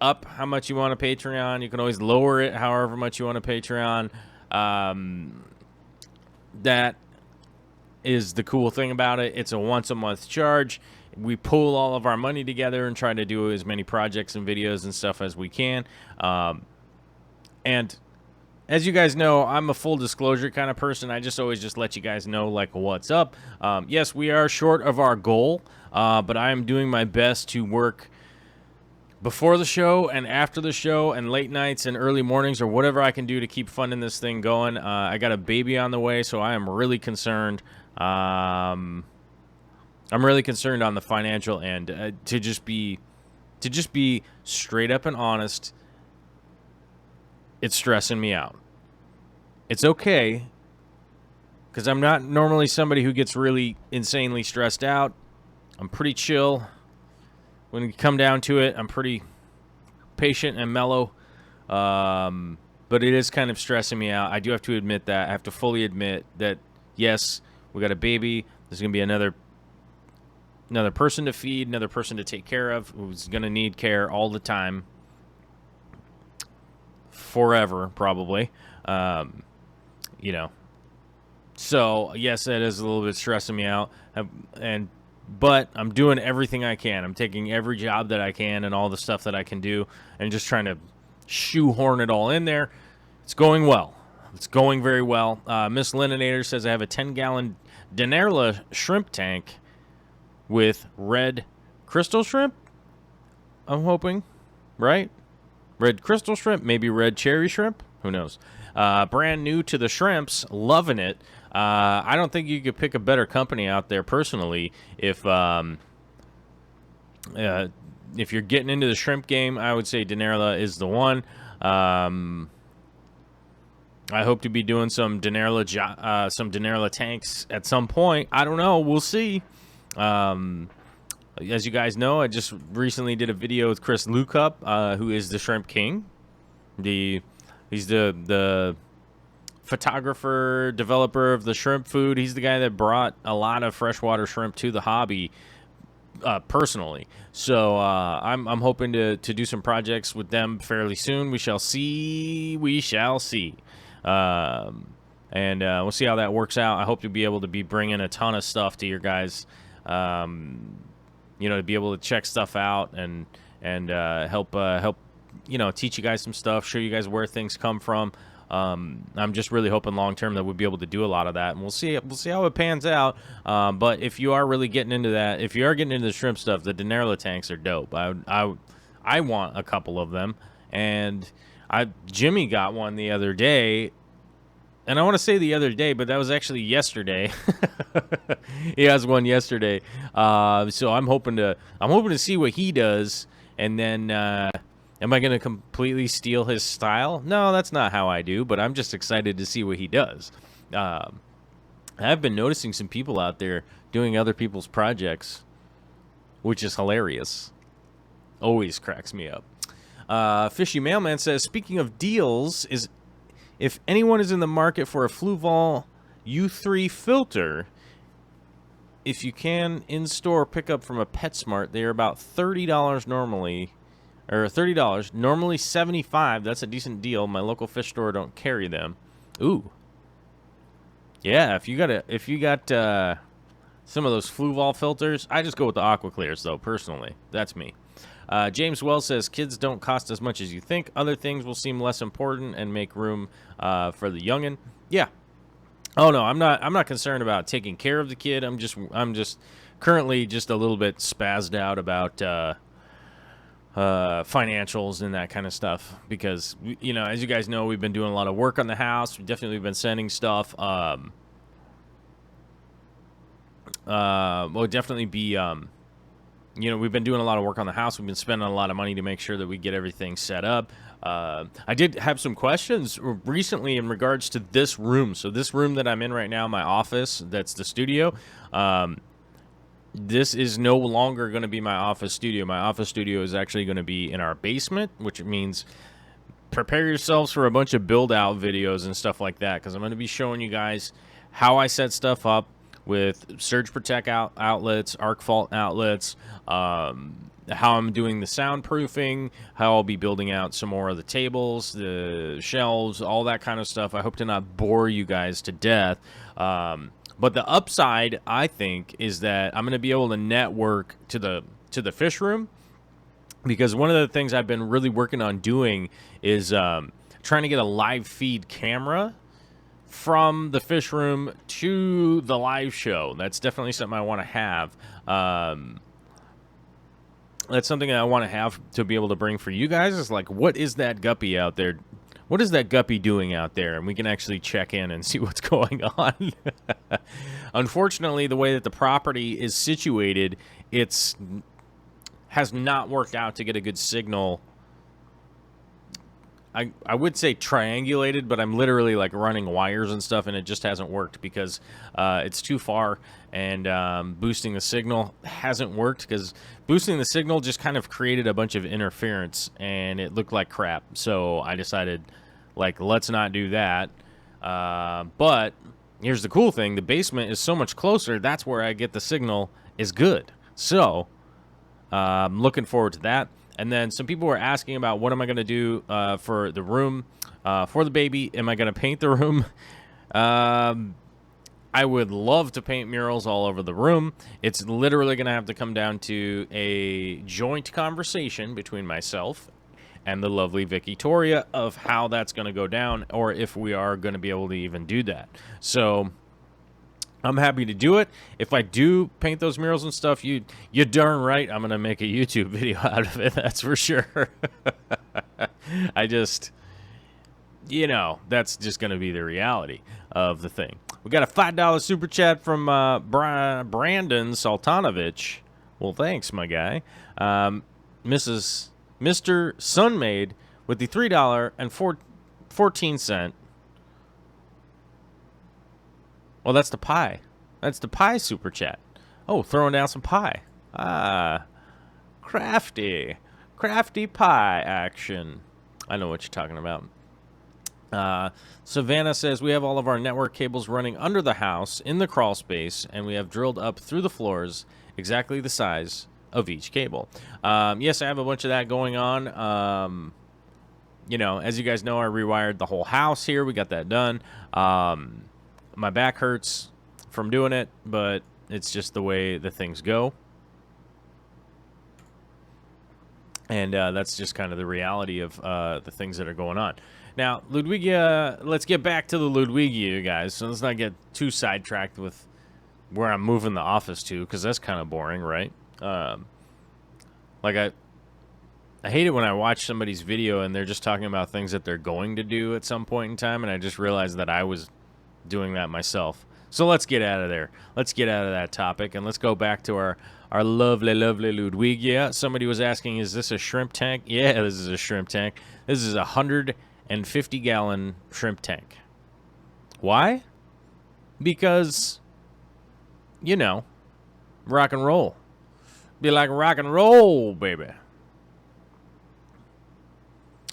up how much you want a Patreon. You can always lower it however much you want a Patreon. That is the cool thing about it. It's a once-a-month charge. We pool all of our money together and try to do as many projects and videos and stuff as we can. And as you guys know, I'm a full disclosure kind of person. I just always just let you guys know, like, what's up. Yes, we are short of our goal, but I am doing my best to work before the show and after the show and late nights and early mornings or whatever I can do to keep funding this thing going. I got a baby on the way, so I am really concerned. I'm really concerned on the financial end. To just be straight up and honest, it's stressing me out. It's okay, because I'm not normally somebody who gets really insanely stressed out. I'm pretty chill. When you come down to it, I'm pretty patient and mellow, but it is kind of stressing me out. I do have to admit that. I have to fully admit that, yes, we got a baby. There's going to be another person to feed, another person to take care of, who's going to need care all the time, forever, probably. You know. So, yes, that is a little bit stressing me out, but I'm doing everything I can. I'm taking every job that I can and all the stuff that I can do and just trying to shoehorn it all in there. It's going well. It's going very well. Miss Lininator says I have a 10-gallon Dinerla shrimp tank with red crystal shrimp, I'm hoping, right? Red crystal shrimp, maybe red cherry shrimp. Who knows? Brand new to the shrimps, loving it. I don't think you could pick a better company out there personally if you're getting into the shrimp game. I would say Dinerla is the one. I hope to be doing some Dinerla tanks at some point. I don't know. We'll see. As you guys know, I just recently did a video with Chris Lukup, who is the Shrimp King. He's the photographer, developer of the shrimp food. He's the guy that brought a lot of freshwater shrimp to the hobby personally. So I'm hoping to do some projects with them fairly soon. We shall see. We shall see. And we'll see how that works out. I hope to be able to be bringing a ton of stuff to your guys, you know, to be able to check stuff out and help you know, teach you guys some stuff, show you guys where things come from. I'm just really hoping long term that we'll be able to do a lot of that, and we'll see how it pans out. But if you are really getting into that, if you are getting into the shrimp stuff, the Dinerla tanks are dope. I want a couple of them, and Jimmy got one the other day, and I want to say the other day, but that was actually yesterday. He has one yesterday, so I'm hoping to see what he does, and then am I going to completely steal his style? No, that's not how I do, but I'm just excited to see what he does. I've been noticing some people out there doing other people's projects, which is hilarious. Always cracks me up. Fishy Mailman says, speaking of deals, if anyone is in the market for a Fluval U3 filter, if you can in-store pick up from a PetSmart, they are about $30 normally, or $30, normally $75. That's a decent deal. My local fish store don't carry them. Ooh. Yeah, if you got some of those Fluval filters, I just go with the Aqua Clears though, personally. That's me. James Wells says, kids don't cost as much as you think. Other things will seem less important and make room for the youngin'. Yeah. Oh no, I'm not concerned about taking care of the kid. I'm just currently just a little bit spazzed out about financials and that kind of stuff, because, you know, as you guys know, we've been doing a lot of work on the house. We've definitely been sending stuff. We'll definitely be you know, we've been doing a lot of work on the house. We've been spending a lot of money to make sure that we get everything set up. I did have some questions recently in regards to this room. So this room that I'm in right now, my office, that's the studio. This is no longer going to be my office studio. My office studio is actually going to be in our basement, which means prepare yourselves for a bunch of build-out videos and stuff like that, because I'm going to be showing you guys how I set stuff up with surge protect outlets, arc fault outlets, how I'm doing the soundproofing, how I'll be building out some more of the tables, the shelves, all that kind of stuff. I hope to not bore you guys to death. But the upside, I think, is that I'm going to be able to network to the fish room, because one of the things I've been really working on doing is trying to get a live feed camera from the fish room to the live show. That's definitely something I want to have. That's something that I want to have to be able to bring for you guys. Is like, what is that guppy out there? What is that guppy doing out there? And we can actually check in and see what's going on. Unfortunately, the way that the property is situated, has not worked out to get a good signal. I would say triangulated, but I'm literally like running wires and stuff, and it just hasn't worked because it's too far, and boosting the signal hasn't worked, because boosting the signal just kind of created a bunch of interference, and it looked like crap. So I decided, like, let's not do that. But here's the cool thing. The basement is so much closer. That's where I get the signal is good. So I'm looking forward to that. And then some people were asking about what am I going to do for the room, for the baby. Am I going to paint the room? I would love to paint murals all over the room. It's literally going to have to come down to a joint conversation between myself and the lovely Victoria of how that's going to go down, or if we are going to be able to even do that. So I'm happy to do it. If I do paint those murals and stuff, you're darn right I'm going to make a YouTube video out of it, that's for sure. you know, that's just going to be the reality of the thing. We got a $5 super chat from Brandon Sultanovich. Well, thanks, my guy. Mr. Sunmaid with the $3.14. Well, that's the pie. That's the pie super chat. Oh, throwing down some pie. Ah, crafty. Crafty pie action. I know what you're talking about. Savannah says, we have all of our network cables running under the house in the crawl space, and we have drilled up through the floors exactly the size of each cable. Yes, I have a bunch of that going on. You know, as you guys know, I rewired the whole house here. We got that done. My back hurts from doing it, but it's just the way the things go. And that's just kind of the reality of the things that are going on. Now, Ludwigia, let's get back to the Ludwigia, guys. So let's not get too sidetracked with where I'm moving the office to, because that's kind of boring, right? Like, I hate it when I watch somebody's video and they're just talking about things that they're going to do at some point in time, and I just realized that I was doing that myself. So let's get out of there. Let's get out of that topic, and let's go back to our lovely, lovely Ludwigia. Somebody was asking, is this a shrimp tank? Yeah, this is a shrimp tank. This is a 150-gallon shrimp tank. Why? Because, you know, rock and roll. Be like rock and roll, baby.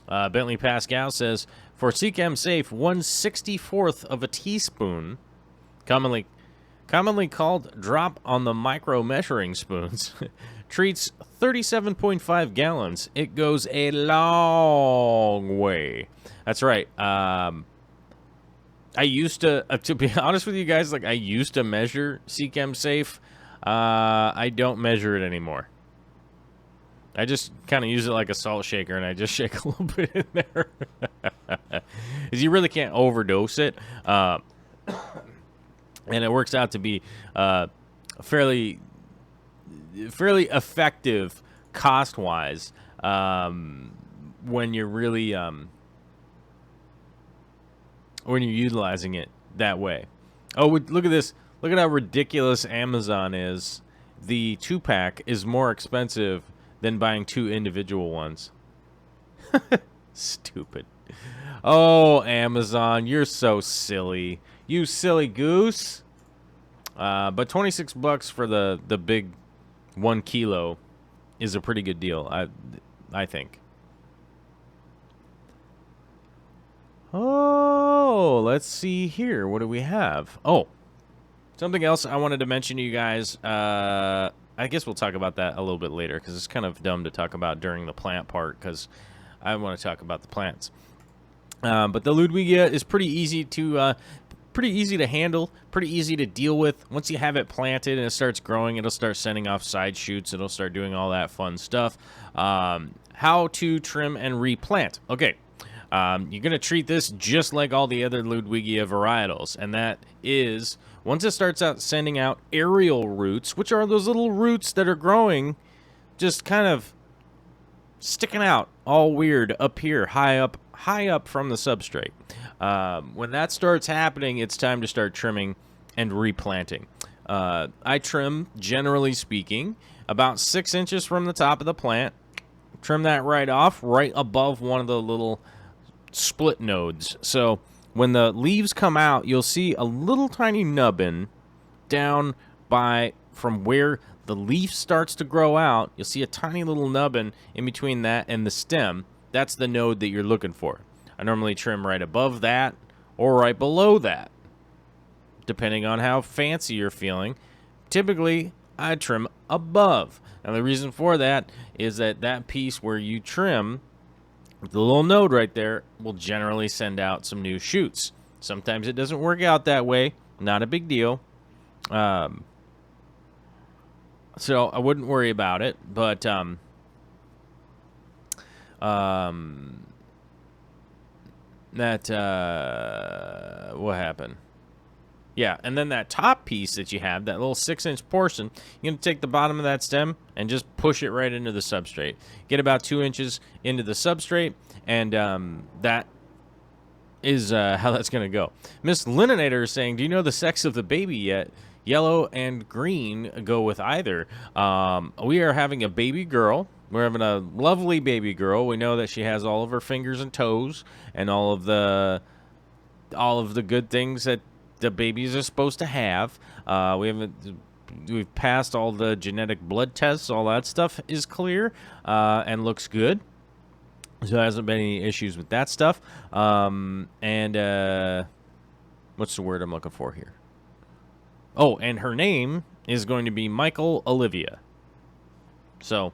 Bentley Pascal says, for Seachem Safe, 1/64th of a teaspoon, commonly called drop on the micro measuring spoons, treats 37.5 gallons. It goes a long way. That's right. I used to be honest with you guys, like I used to measure Seachem Safe. I don't measure it anymore. I just kind of use it like a salt shaker, and I just shake a little bit in there. Because you really can't overdose it. And it works out to be fairly effective cost-wise when you're really when you're utilizing it that way. Oh, look at this. Look at how ridiculous Amazon is. The 2-pack is more expensive than buying 2 individual ones. Stupid. Oh, Amazon, you're so silly. You silly goose. But $26 for the big 1 kilo is a pretty good deal, I think. Oh, let's see here. What do we have? Oh, something else I wanted to mention to you guys. I guess we'll talk about that a little bit later, because it's kind of dumb to talk about during the plant part, because I want to talk about the plants. But the Ludwigia is pretty easy to handle, pretty easy to deal with. Once you have it planted and it starts growing, it'll start sending off side shoots. It'll start doing all that fun stuff. How to trim and replant. Okay. You're going to treat this just like all the other Ludwigia varietals, and that is, once it starts out sending out aerial roots, which are those little roots that are growing, just kind of sticking out all weird up here, high up from the substrate. When that starts happening, it's time to start trimming and replanting. I trim, generally speaking, about 6 inches from the top of the plant. Trim that right off, right above one of the little split nodes. So when the leaves come out, you'll see a little tiny nubbin down from where the leaf starts to grow out. You'll see a tiny little nubbin in between that and the stem. That's the node that you're looking for. I normally trim right above that or right below that, depending on how fancy you're feeling. Typically, I trim above. Now, the reason for that is that piece where you trim, the little node right there, will generally send out some new shoots. Sometimes it doesn't work out that way. Not a big deal. So I wouldn't worry about it. But what happened? Yeah, and then that top piece that you have, that little 6-inch portion, you're going to take the bottom of that stem and just push it right into the substrate. Get about 2 inches into the substrate, and that is how that's going to go. Miss Lininator is saying, do you know the sex of the baby yet? Yellow and green go with either. We are having a baby girl. We're having a lovely baby girl. We know that she has all of her fingers and toes and all of the good things that the babies are supposed to have. We've passed all the genetic blood tests. All that stuff is clear and looks good. So there hasn't been any issues with that stuff. And what's the word I'm looking for here? Oh, and her name is going to be Michael Olivia. So,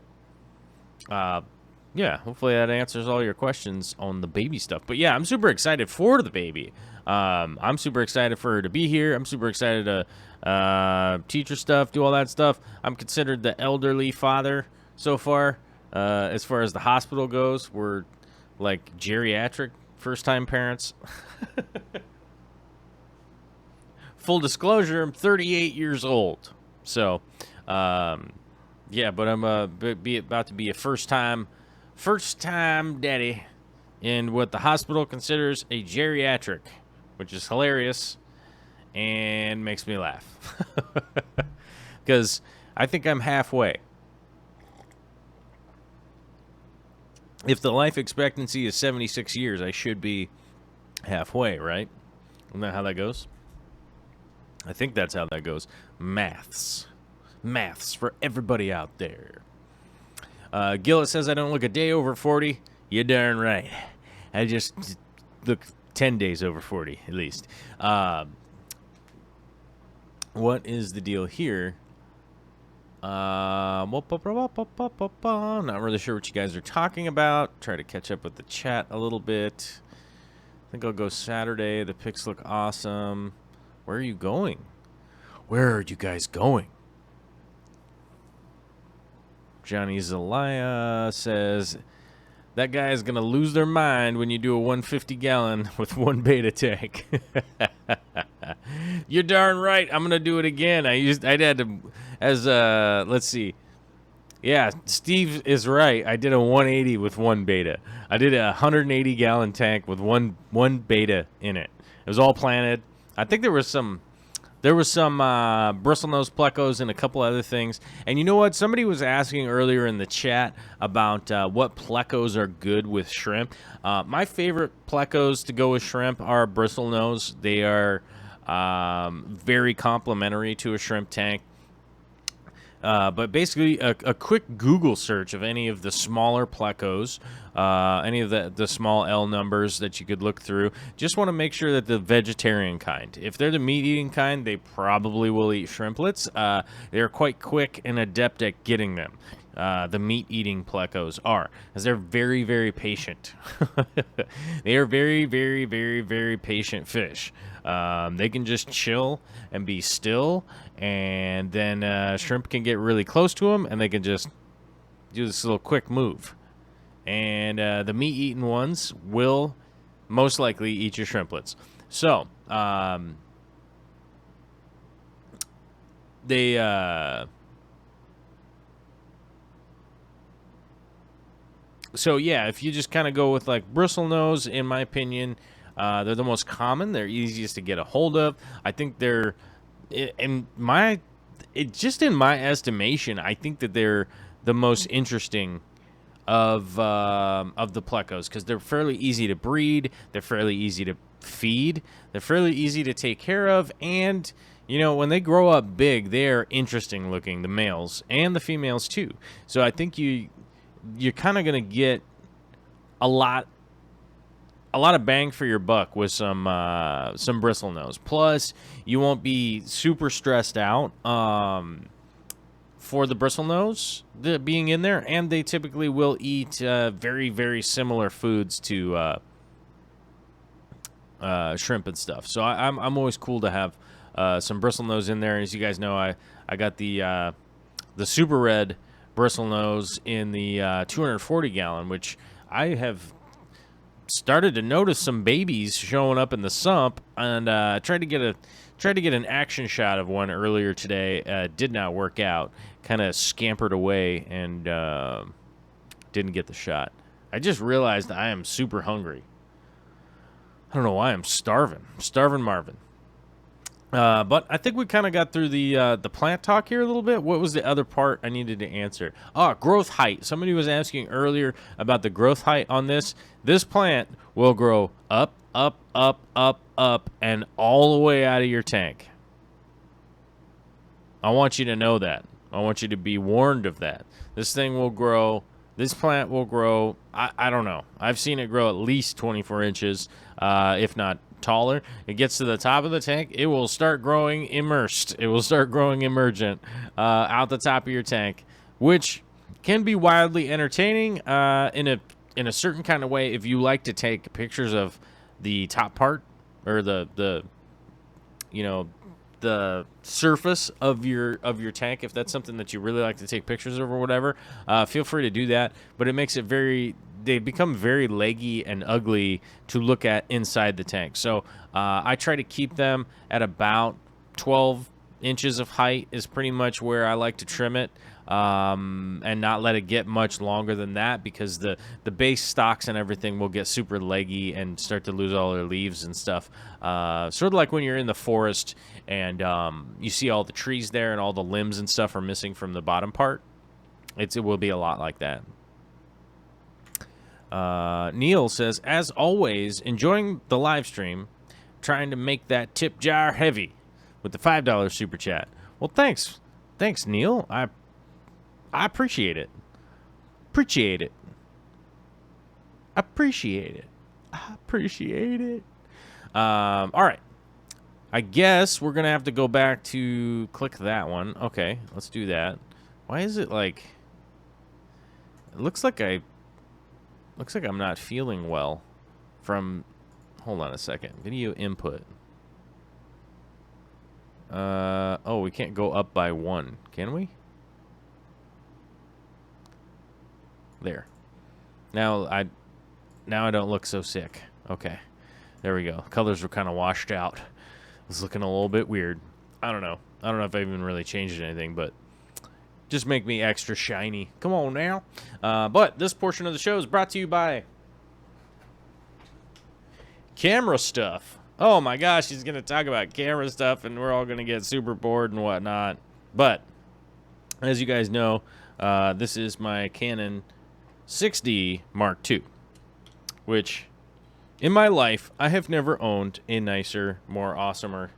yeah, hopefully that answers all your questions on the baby stuff. But yeah, I'm super excited for the baby. I'm super excited for her to be here. I'm super excited to teach her stuff, do all that stuff. I'm considered the elderly father so far. As far as the hospital goes, we're like geriatric first-time parents. Full disclosure, I'm 38 years old. So, yeah, but I'm about to be a first-time daddy in what the hospital considers a geriatric, which is hilarious and makes me laugh. Because I think I'm halfway. If the life expectancy is 76 years, I should be halfway, right? Isn't that how that goes? I think that's how that goes. Maths for everybody out there. Gillis says, I don't look a day over 40. You're darn right. I just look 10 days over 40, at least. What is the deal here? Not really sure what you guys are talking about. Try to catch up with the chat a little bit. I think I'll go Saturday. The pics look awesome. Where are you going? Where are you guys going? Johnny Zelaya says, that guy is going to lose their mind when you do a 150 gallon with one beta tank. You're darn right. I'm going to do it again. Let's see. Yeah, Steve is right. I did a 180 with one beta. I did a 180 gallon tank with one beta in it. It was all planted. I think there was some bristlenose plecos and a couple other things. And you know what? Somebody was asking earlier in the chat about what plecos are good with shrimp. My favorite plecos to go with shrimp are bristlenose. They are very complimentary to a shrimp tank. But basically, a quick Google search of any of the smaller plecos, any of the small L numbers that you could look through. Just want to make sure that the vegetarian kind. If they're the meat-eating kind, they probably will eat shrimplets. They're quite quick and adept at getting them. The meat-eating plecos are, as they're very, very patient. They are very, very, very, very patient fish. They can just chill and be still, and then shrimp can get really close to them, and they can just do this little quick move. And the meat-eating ones will most likely eat your shrimplets. So, So, yeah, if you just kind of go with, like, bristlenose, in my opinion, they're the most common. They're easiest to get a hold of. I think they're, in my estimation, I think that they're the most interesting of the plecos because they're fairly easy to breed. They're fairly easy to feed. They're fairly easy to take care of. And, you know, when they grow up big, they're interesting looking, the males and the females too. So I think you're kind of going to get a lot of bang for your buck with some bristlenose. Plus, you won't be super stressed out for the bristlenose being in there, and they typically will eat very, very similar foods to shrimp and stuff. So I'm always cool to have some bristlenose in there. As you guys know, I got the super red bristlenose in the 240 gallon, which I have started to notice some babies showing up in the sump, and tried to get an action shot of one earlier today. Did not work out. Kind of scampered away and didn't get the shot. I just realized I am super hungry. I don't know why I'm starving. Starving Marvin. But I think we kind of got through the plant talk here a little bit. What was the other part I needed to answer? Growth height. Somebody was asking earlier about the growth height on this. This plant will grow up, up, up, up, up, and all the way out of your tank. I want you to know that. I want you to be warned of that. This thing will grow. This plant will grow. I don't know. I've seen it grow at least 24 inches, if not taller. It gets to the top of the tank, it will start growing immersed. It will start growing emergent out the top of your tank, which can be wildly entertaining in a certain kind of way if you like to take pictures of the top part or the surface of your tank. If that's something that you really like to take pictures of or whatever, feel free to do that. But it makes it they become very leggy and ugly to look at inside the tank. So I try to keep them at about 12 inches of height is pretty much where I like to trim it, and not let it get much longer than that, because the base stalks and everything will get super leggy and start to lose all their leaves and stuff. Sort of like when you're in the forest and you see all the trees there and all the limbs and stuff are missing from the bottom part. It will be a lot like that. Neil says, as always, enjoying the live stream, trying to make that tip jar heavy with the $5 super chat. Well, thanks, Neil. I appreciate it. Appreciate it. All right. I guess we're gonna have to go back to click that one. Okay, let's do that. Why is it like? It looks like I'm not feeling well from, hold on a second, video input. Oh, we can't go up by one, can we? There. Now I don't look so sick. Okay, there we go. Colors were kind of washed out. It was looking a little bit weird. I don't know if I even really changed anything, but just make me extra shiny. Come on now. But this portion of the show is brought to you by camera stuff. Oh my gosh, he's going to talk about camera stuff, and we're all going to get super bored and whatnot. But as you guys know, this is my Canon 6D Mark II, which in my life, I have never owned a nicer, more awesome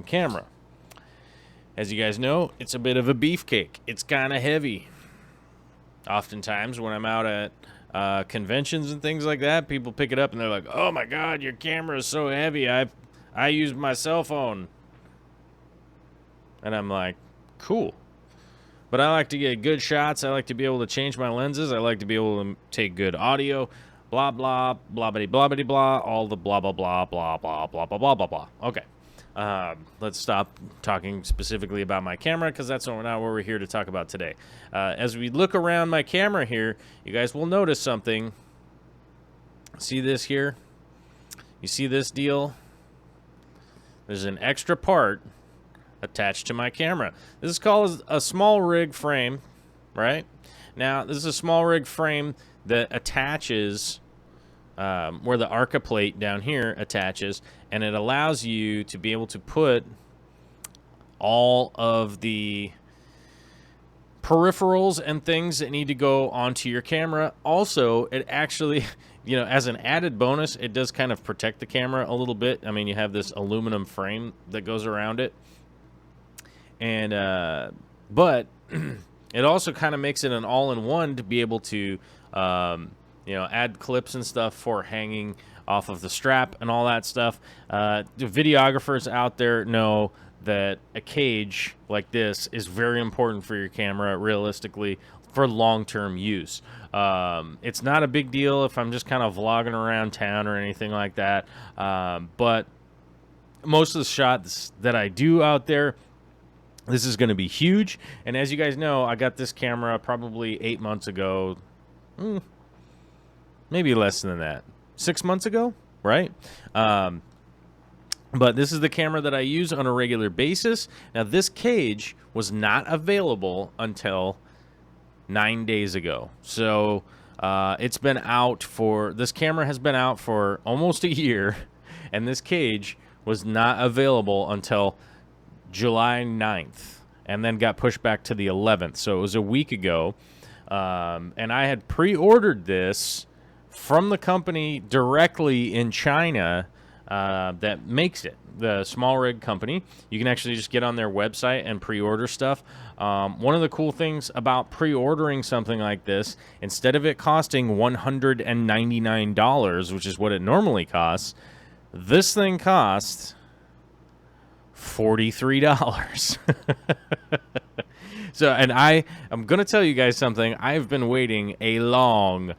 camera. As you guys know, it's a bit of a beefcake. It's kind of heavy. Oftentimes, when I'm out at conventions and things like that, people pick it up and they're like, "Oh my God, your camera is so heavy. I use my cell phone." And I'm like, "Cool." But I like to get good shots. I like to be able to change my lenses. I like to be able to take good audio. Blah, blah, blah-bitty, blah-bitty, blah, all the blah, blah, blah, blah, blah, blah, blah, blah, blah, blah. Okay. Let's stop talking specifically about my camera, because that's not what we're here to talk about today. As we look around my camera here, you guys will notice something. See this here? You see this deal? There's an extra part attached to my camera. This is called a small rig frame, right? Now, this is a small rig frame that attaches where the Arca plate down here attaches, and it allows you to be able to put all of the peripherals and things that need to go onto your camera. Also, it actually, as an added bonus, it does kind of protect the camera a little bit. I mean, you have this aluminum frame that goes around it, and but it also kind of makes it an all-in-one to be able to add clips and stuff for hanging off of the strap and all that stuff. The videographers out there know that a cage like this is very important for your camera, realistically, for long-term use. It's not a big deal if I'm just kind of vlogging around town or anything like that, but most of the shots that I do out there, this is going to be huge. And as you guys know, I got this camera probably 8 months ago. Maybe less than that. 6 months ago, right? But this is the camera that I use on a regular basis. Now, this cage was not available until 9 days ago. So It's been out for, this camera has been out for almost a year, and this cage was not available until July 9th, and then got pushed back to the 11th. So it was a week ago, and I had pre-ordered this from the company directly in China that makes it, the Small Rig company. You can actually just get on their website and pre-order stuff. One of the cool things about pre-ordering something like this, instead of it costing $199, which is what it normally costs, this thing costs $43. So, and I'm going to tell you guys something. I've been waiting a long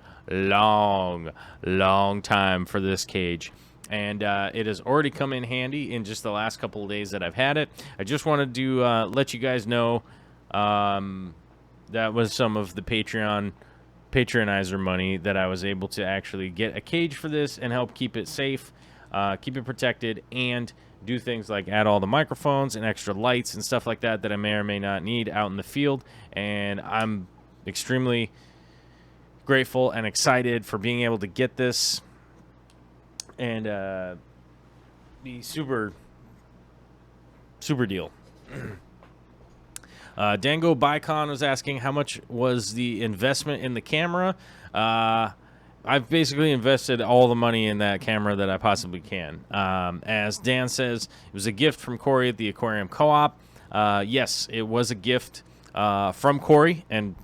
time for this cage. And it has already come in handy in just the last couple of days that I've had it. I just wanted to let you guys know that was some of the patronizer money that I was able to actually get a cage for this and help keep it safe, keep it protected, and do things like add all the microphones and extra lights and stuff like that that I may or may not need out in the field. And I'm extremely grateful and excited for being able to get this and the super deal. Dango Bicon was asking how much was the investment in the camera. I've basically invested all the money in that camera that I possibly can. As Dan says, it was a gift from Corey at the Aquarium Co-op. Yes, it was a gift from Corey, and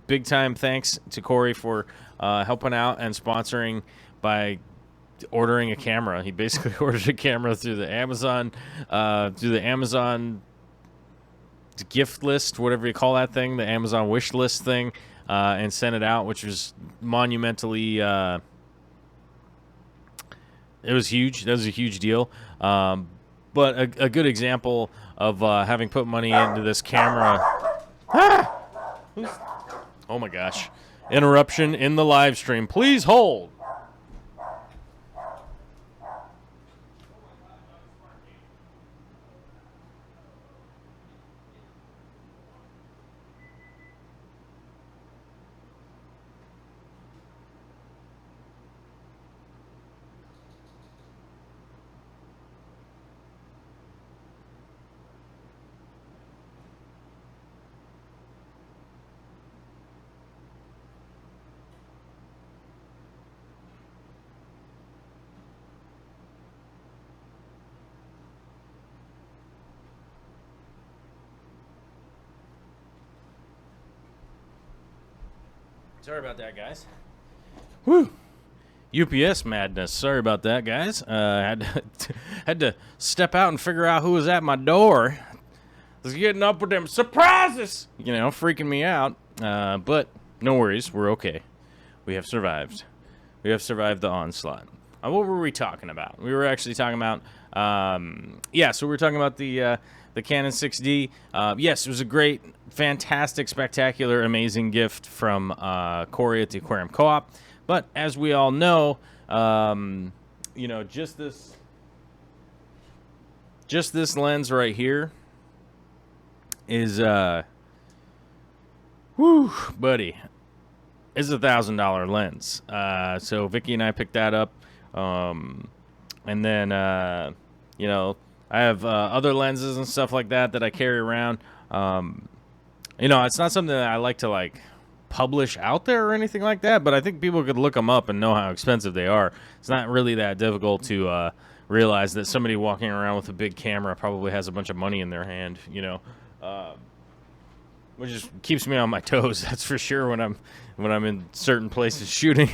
big time thanks to Corey for helping out and sponsoring by ordering a camera. He basically ordered a camera through the Amazon gift list, whatever you call that thing, the Amazon wish list thing, and sent it out, which was monumentally, it was huge. That was a huge deal. But a good example of having put money into this camera. Oh my gosh. Interruption in the live stream. Please hold. Sorry about that, guys. Whew. UPS madness. Sorry about that, guys. Had to step out and figure out who was at my door. I was getting up with them surprises, freaking me out. But no worries, we're okay. We have survived. We have survived the onslaught. What were we talking about? We were actually talking about, so we were talking about the Canon 6D. Yes, it was a great, fantastic, spectacular, amazing gift from Corey at the Aquarium Co-op. But as we all know, just this lens right here is, buddy, is $1,000 lens. So Vicky and I picked that up, and then I have other lenses and stuff like that I carry around. It's not something that I like to publish out there or anything like that, but I think people could look them up and know how expensive they are. It's not really that difficult to realize that somebody walking around with a big camera probably has a bunch of money in their hand, which just keeps me on my toes. That's for sure when I'm in certain places shooting.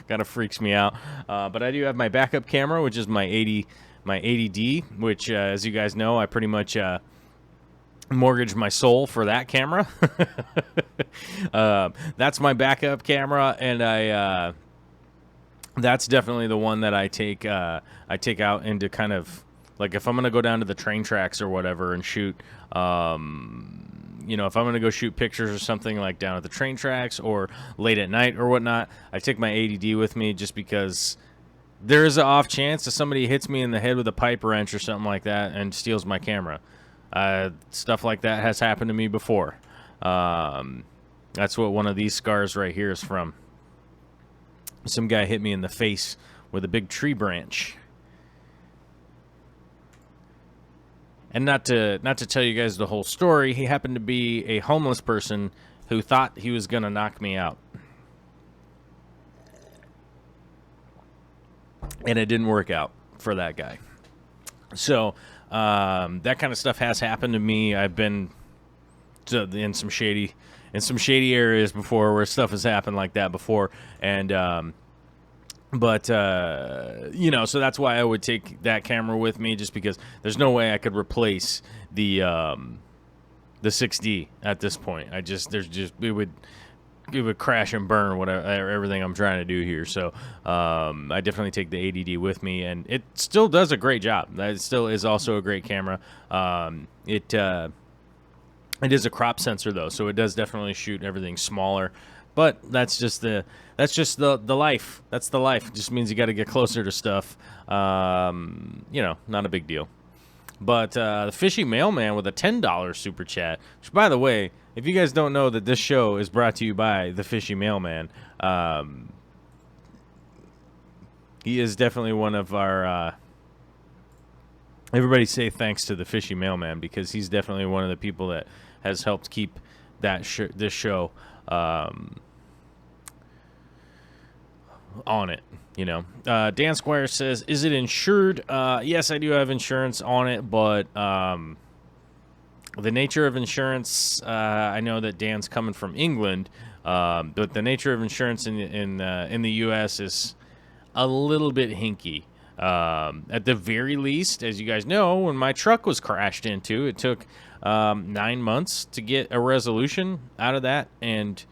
Kind of freaks me out. But I do have my backup camera, which is my 80D, which, as you guys know, I pretty much mortgaged my soul for that camera. That's my backup camera, and that's definitely the one that I take out into kind of if I'm gonna go down to the train tracks or whatever and shoot. If I'm gonna go shoot pictures or something down at the train tracks or late at night or whatnot, I take my 80D with me just because there is an off chance that somebody hits me in the head with a pipe wrench or something like that and steals my camera. Stuff like that has happened to me before. That's what one of these scars right here is from. Some guy hit me in the face with a big tree branch. And not to tell you guys the whole story, he happened to be a homeless person who thought he was going to knock me out. And it didn't work out for that guy. So that kind of stuff has happened to me. I've been in some shady areas before where stuff has happened like that before. And but you know, so that's why I would take that camera with me, just because there's no way I could replace the 6D at this point. It would crash and burn whatever everything I'm trying to do here. So I definitely take the 80D with me, and it still does a great job. It still is also a great camera. It is a crop sensor though, so it does definitely shoot everything smaller. But that's just the life. That's the life. It just means you got to get closer to stuff. You know, not a big deal. But the Fishy Mailman with a $10 super chat, which, by the way, if you guys don't know that this show is brought to you by the Fishy Mailman, he is definitely one of our... everybody say thanks to the Fishy Mailman, because he's definitely one of the people that has helped keep that this show on it, you know. Dan Squire says, is it insured? Yes, I do have insurance on it, but the nature of insurance, I know that Dan's coming from England, but the nature of insurance in the U.S. is a little bit hinky. At the very least, as you guys know, when my truck was crashed into, it took 9 months to get a resolution out of that, and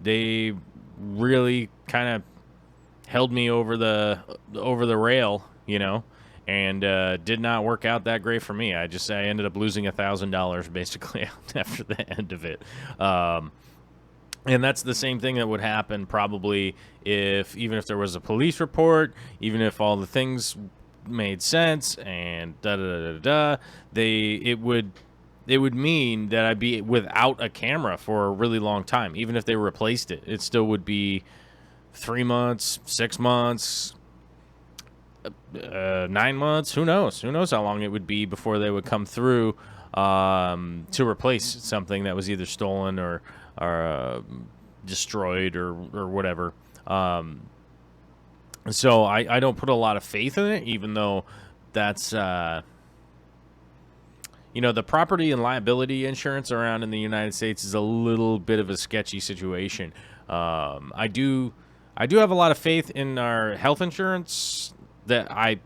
they really kind of held me over the rail, you know, and did not work out that great for me. I ended up losing $1,000 basically after the end of it. And that's the same thing that would happen probably even if there was a police report, even if all the things made sense and it would mean that I'd be without a camera for a really long time. Even if they replaced it, it still would be 3 months, 6 months, 9 months. Who knows how long it would be before they would come through to replace something that was either stolen or destroyed or whatever. So I don't put a lot of faith in it, even though that's you know, the property and liability insurance around in the United States is a little bit of a sketchy situation. I do have a lot of faith in our health insurance that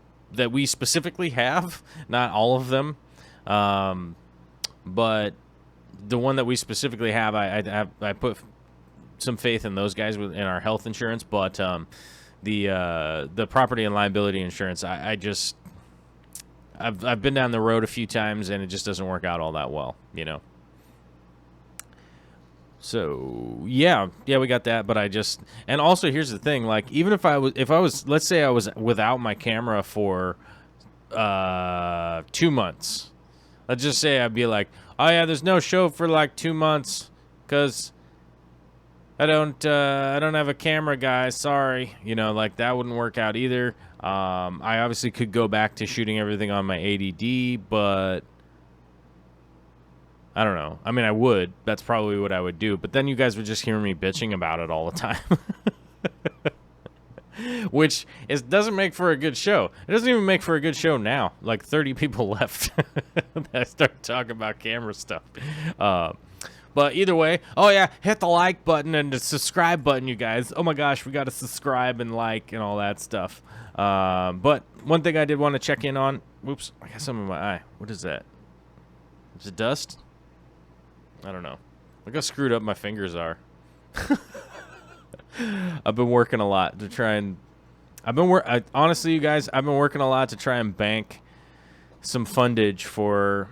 we specifically have, not all of them, but the one that we specifically have, I put some faith in those guys in our health insurance. But the property and liability insurance, I've been down the road a few times, and it just doesn't work out all that well, you know. So yeah, we got that. But and also here's the thing, like, even if I was, let's say I was without my camera for 2 months. Let's just say I'd be like, oh yeah, there's no show for like 2 months because I don't have a camera, guys. Sorry, you know, like that wouldn't work out either. I obviously could go back to shooting everything on my 80D, but I don't know. I mean, I would. That's probably what I would do. But then you guys would just hear me bitching about it all the time. Which doesn't make for a good show. It doesn't even make for a good show now. Like 30 people left that I start talking about camera stuff. But either way, oh yeah, hit the like button and the subscribe button, you guys. Oh my gosh, we got to subscribe and like and all that stuff. But one thing I did want to check in on. Whoops, I got some in my eye. What is that? Is it dust? I don't know. Look how screwed up my fingers are. I've been working a lot to try and... honestly, you guys, I've been working a lot to try and bank some fundage for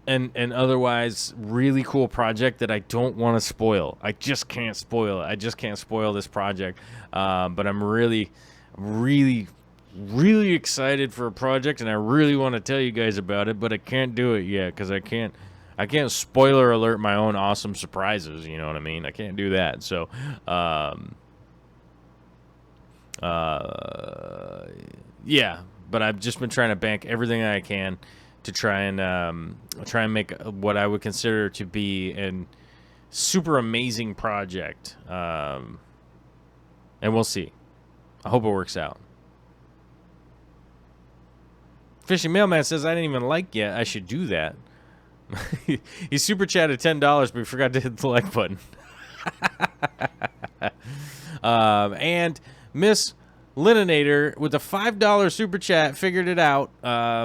an otherwise really cool project that I don't want to spoil. I just can't spoil it. I just can't spoil this project. But I'm really, really, really excited for a project, and I really want to tell you guys about it, but I can't do it yet because I can't I can't spoiler alert my own awesome surprises. You know what I mean? I can't do that. So, yeah. But I've just been trying to bank everything I can to try and make what I would consider to be an super amazing project. And we'll see. I hope it works out. Fishing Mailman says, I didn't even like yet. I should do that. He super chatted $10, but he forgot to hit the like button. And Miss Lininator with a $5 super chat figured it out.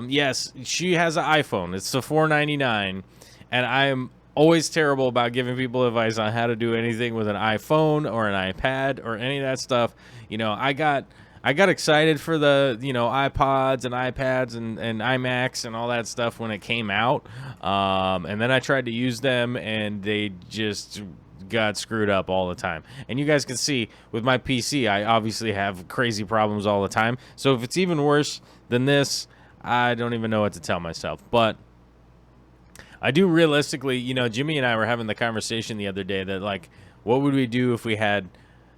Yes, she has an iPhone. It's the $4.99, and I am always terrible about giving people advice on how to do anything with an iPhone or an iPad or any of that stuff. You know, I got excited for the, you know, iPods and iPads and iMacs and all that stuff when it came out. And then I tried to use them, and they just got screwed up all the time. And you guys can see with my PC, I obviously have crazy problems all the time. So if it's even worse than this, I don't even know what to tell myself. But I do realistically, you know, Jimmy and I were having the conversation the other day that, like, what would we do if we had,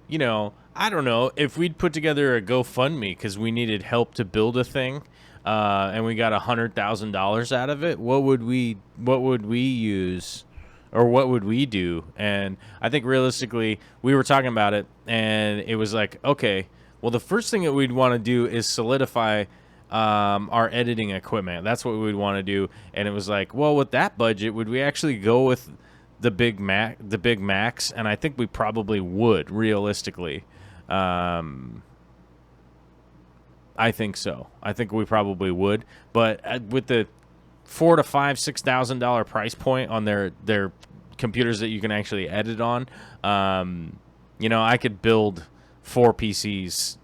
you know, I don't know, if we'd put together a GoFundMe because we needed help to build a thing, and we got $100,000 out of it. What would we use, or what would we do? And I think realistically, we were talking about it, and it was like, okay, well, the first thing that we'd want to do is solidify our editing equipment. That's what we'd want to do. And it was like, well, with that budget, would we actually go with the big Macs? And I think we probably would, realistically. I think so. I think we probably would. But with the $4,000 to $6,000 price point on their computers that you can actually edit on, you know, I could build 4 PCs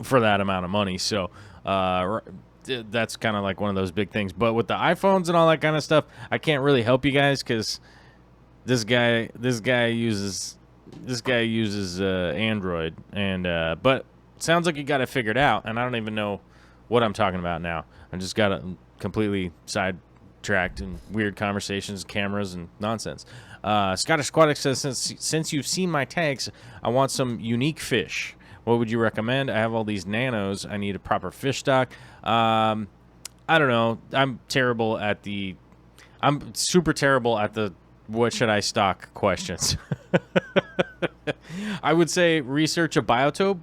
for that amount of money. So that's kind of like one of those big things. But with the iPhones and all that kind of stuff, I can't really help you guys because this guy uses Android, and but it sounds like you got it figured out, and I don't even know what I'm talking about now. I just got it completely sidetracked in weird conversations, cameras, and nonsense. Scottish Aquatic says, since you've seen my tags, I want some unique fish. What would you recommend? I have all these nanos. I need a proper fish stock. I don't know. I'm super terrible at the what should I stock questions. I would say research a biotope.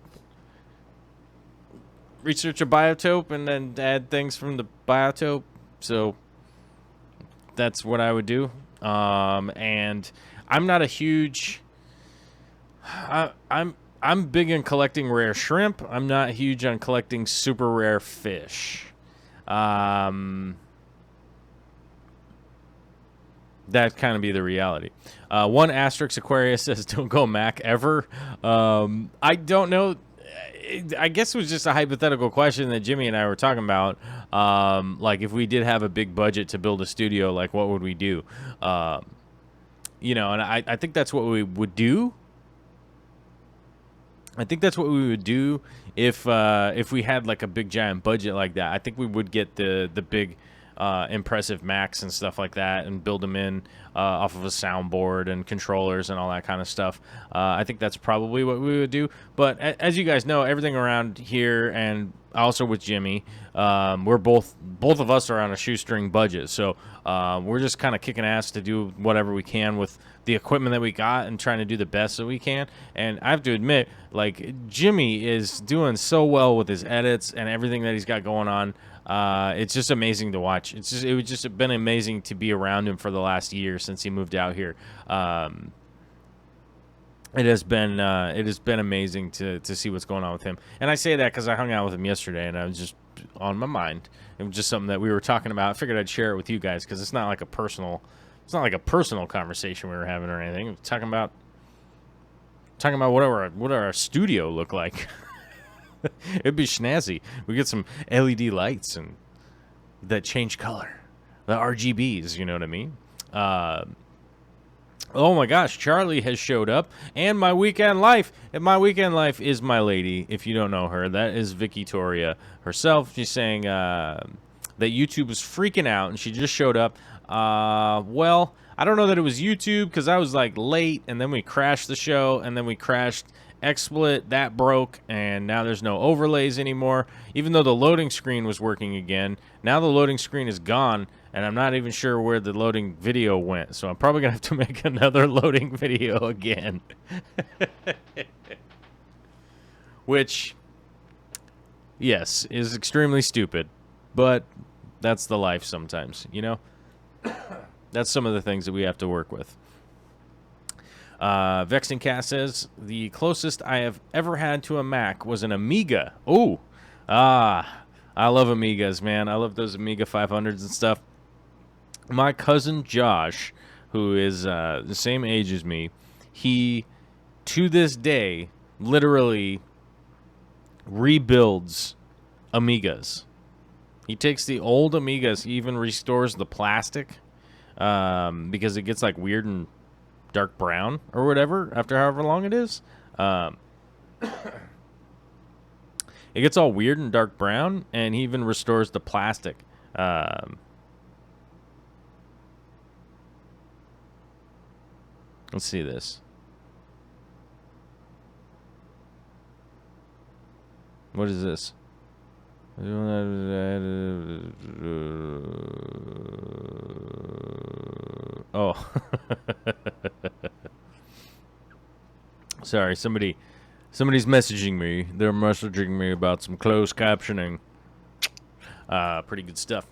Research a biotope and then add things from the biotope. So that's what I would do. And I'm not a huge... I'm big in collecting rare shrimp. I'm not huge on collecting super rare fish. That kind of be the reality. One Asterix Aquarius says, don't go Mac ever. I don't know. I guess it was just a hypothetical question that Jimmy and I were talking about. Like, if we did have a big budget to build a studio, like, what would we do? You know, and I think that's what we would do. I think that's what we would do if we had, like, a big, giant budget like that. I think we would get the big... impressive Macs and stuff like that, and build them in off of a soundboard and controllers and all that kind of stuff. I think that's probably what we would do. But as you guys know, everything around here, and also with Jimmy, we're both of us are on a shoestring budget. So we're just kind of kicking ass to do whatever we can with the equipment that we got and trying to do the best that we can. And I have to admit, like, Jimmy is doing so well with his edits and everything that he's got going on. It's just amazing to watch. It would just been amazing to be around him for the last year since he moved out here. It has been amazing to see what's going on with him. And I say that because I hung out with him yesterday, and I was just on my mind. It was just something that we were talking about. I figured I'd share it with you guys because it's not like a personal conversation we were having or anything. We're talking about what our studio look like. It'd be snazzy. We get some LED lights and that change color, the RGBs. You know what I mean? Oh my gosh, Charlie has showed up, and my weekend life. And my weekend life is my lady. If you don't know her, that is Victoria herself. She's saying that YouTube was freaking out, and she just showed up. Well, I don't know that it was YouTube because I was like late, and then we crashed the show, and then we crashed XSplit. That broke, and now there's no overlays anymore. Even though the loading screen was working again, now the loading screen is gone, and I'm not even sure where the loading video went. So I'm probably gonna have to make another loading video again. Which, yes, is extremely stupid, but that's the life sometimes, you know? That's some of the things that we have to work with. Vexing Cat says, the closest I have ever had to a Mac was an Amiga. Ooh. I love Amigas, man. I love those Amiga 500s and stuff. My cousin Josh, who is the same age as me, he, to this day, literally rebuilds Amigas. He takes the old Amigas, he even restores the plastic because it gets like weird and dark brown or whatever after however long it is. It gets all weird and dark brown, and he even restores the plastic. Let's see this. What is this? Oh. Sorry, somebody's messaging me. They're messaging me about some closed captioning. Pretty good stuff.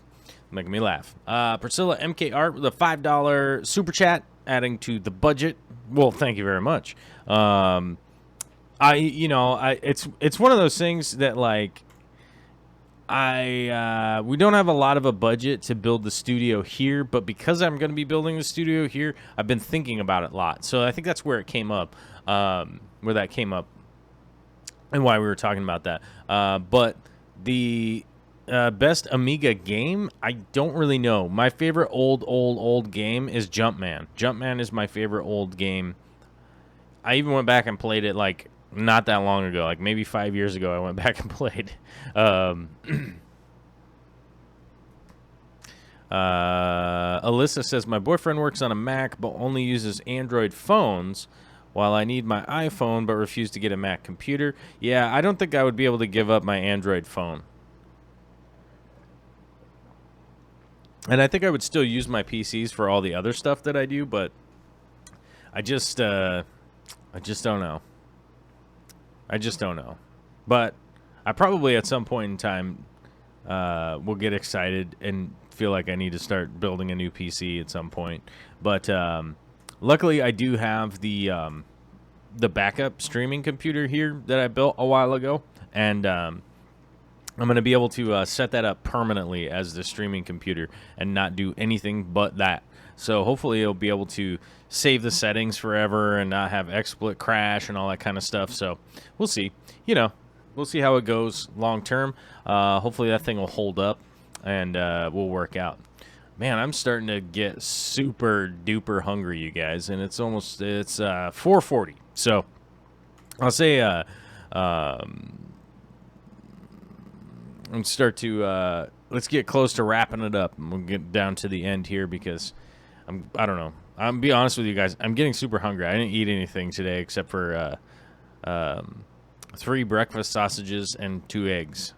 Making me laugh. Priscilla MK Art with a $5 super chat, adding to the budget. Well, thank you very much. It's one of those things that, like, we don't have a lot of a budget to build the studio here, but because I'm going to be building the studio here, I've been thinking about it a lot. So I think that's where it came up, and why we were talking about that. But the best Amiga game, I don't really know. My favorite old game is Jumpman. Jumpman is my favorite old game. I even went back and played it, like, not that long ago, like maybe 5 years ago. I went back and played. Alyssa says, my boyfriend works on a Mac but only uses Android phones, while I need my iPhone but refuse to get a Mac computer. Yeah, I don't think I would be able to give up my Android phone. And I think I would still use my PCs for all the other stuff that I do, but I just don't know. I just don't know. But I probably at some point in time will get excited and feel like I need to start building a new PC at some point. But luckily I do have the backup streaming computer here that I built a while ago. And I'm going to be able to set that up permanently as the streaming computer and not do anything but that. So hopefully it'll be able to save the settings forever and not have XSplit crash and all that kind of stuff. So we'll see. You know, we'll see how it goes long term. Hopefully that thing will hold up and will work out. Man, I'm starting to get super duper hungry, you guys, and it's 4:40. So I'll say let's get close to wrapping it up, and we'll get down to the end here because I don't know. I'm be honest with you guys. I'm getting super hungry. I didn't eat anything today except for 3 breakfast sausages and 2 eggs,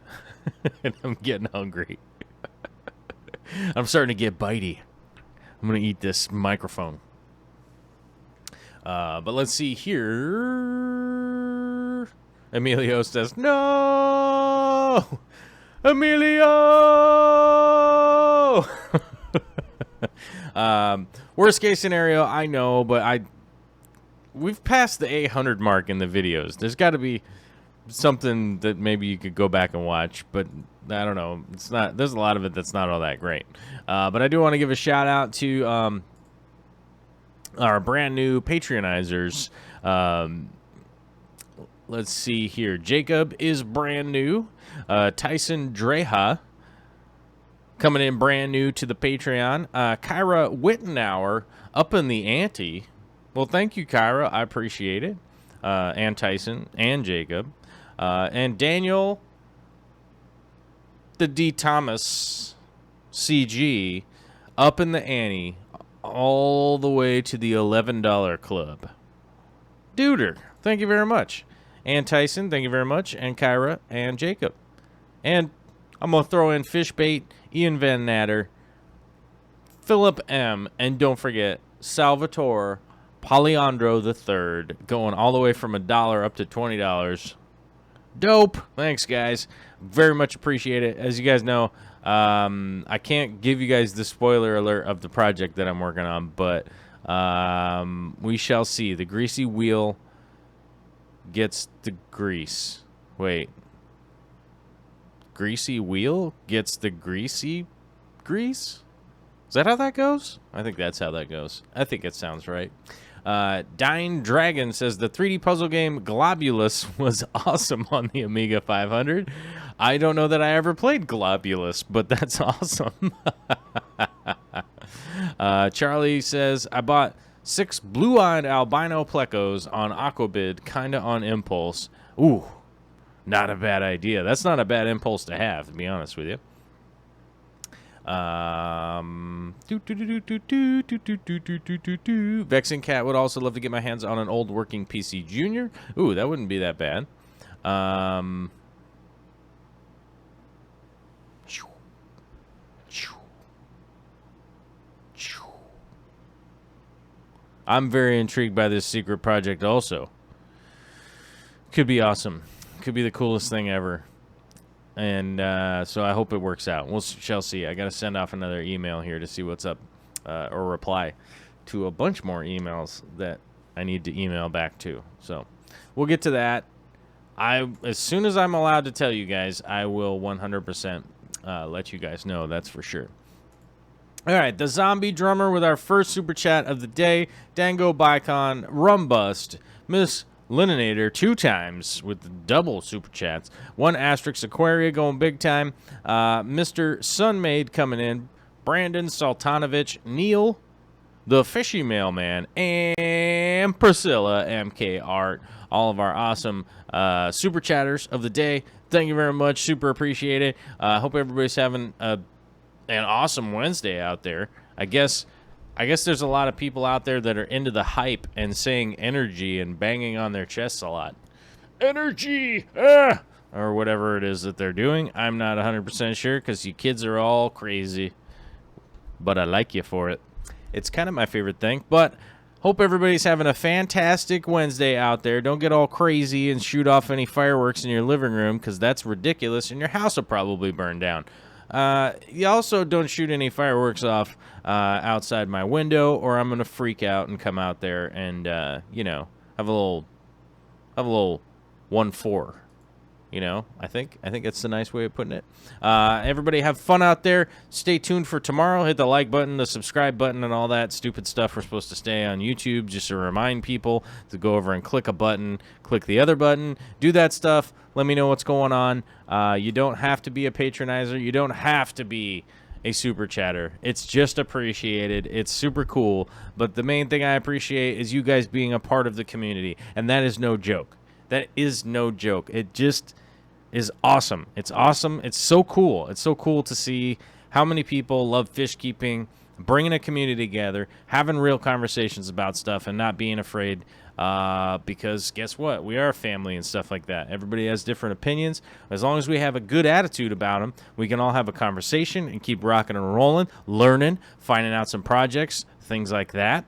and I'm getting hungry. I'm starting to get bitey. I'm gonna eat this microphone. But let's see here. Emilio says no. Emilio. Worst case scenario, I know, but we've passed the 800 mark in the videos. There's got to be something that maybe you could go back and watch, but I don't know. It's not. There's a lot of it that's not all that great. But I do want to give a shout out to our brand new Patreonizers. Let's see here. Jacob is brand new. Tyson Dreha coming in brand new to the Patreon. Kyra Wittenauer up in the ante. Well, thank you, Kyra. I appreciate it. And Tyson and Jacob. And Daniel, the D. Thomas CG, up in the ante all the way to the $11 club. Duder, thank you very much. And Tyson, thank you very much. And Kyra and Jacob. And I'm going to throw in Fishbait, Ian Van Natter, Philip M., and don't forget Salvatore Poliandro III, going all the way from $1 up to $20. Dope. Thanks, guys. Very much appreciate it. As you guys know, I can't give you guys the spoiler alert of the project that I'm working on, but we shall see. The greasy wheel gets the grease. Wait. Greasy wheel gets the greasy grease? Is that how that goes? I think that's how that goes. I think it sounds right. Dying Dragon says the 3D puzzle game Globulus was awesome on the Amiga 500. I don't know that I ever played Globulus, but that's awesome. Charlie says, I bought 6 blue-eyed albino plecos on Aquabid, kinda on impulse. Ooh, not a bad idea. That's not a bad impulse to have, to be honest with you. Vexing Cat would also love to get my hands on an old working PC Junior. Ooh, that wouldn't be that bad. I'm very intrigued by this secret project also. Could be awesome. Could be the coolest thing ever. And so I hope it works out. We shall see. I got to send off another email here to see what's up, or reply to a bunch more emails that I need to email back to. So we'll get to that. As soon as I'm allowed to tell you guys, I will 100% let you guys know. That's for sure. All right, the Zombie Drummer with our first super chat of the day. Dango Bicon, Rumbust, Miss Lininator 2 times with the double super chats. 1 Asterix Aquaria going big time. Mr. Sunmaid coming in. Brandon Sultanovich, Neil, the Fishy Mailman, and Priscilla MK Art. All of our awesome super chatters of the day. Thank you very much. Super appreciate it. Hope everybody's having an awesome Wednesday out there. I guess there's a lot of people out there that are into the hype and saying energy and banging on their chests a lot. Energy! Ah! Or whatever it is that they're doing. I'm not 100% sure because you kids are all crazy. But I like you for it. It's kind of my favorite thing. But hope everybody's having a fantastic Wednesday out there. Don't get all crazy and shoot off any fireworks in your living room because that's ridiculous and your house will probably burn down. You also don't shoot any fireworks off outside my window, or I'm gonna freak out and come out there and have a little 1-4. I think that's a nice way of putting it. Everybody have fun out there. Stay tuned for tomorrow. Hit the like button, the subscribe button, and all that stupid stuff. We're supposed to stay on YouTube just to remind people to go over and click a button, click the other button, do that stuff. Let me know what's going on. You don't have to be a patronizer. You don't have to be a super chatter. It's just appreciated. It's super cool. But the main thing I appreciate is you guys being a part of the community. And that is no joke. That is no joke. It just is awesome. It's awesome. It's so cool. It's so cool to see how many people love fish keeping, bringing a community together, having real conversations about stuff, and not being afraid. Because guess what? We are a family and stuff like that. Everybody has different opinions. As long as we have a good attitude about them, we can all have a conversation and keep rocking and rolling, learning, finding out some projects, things like that.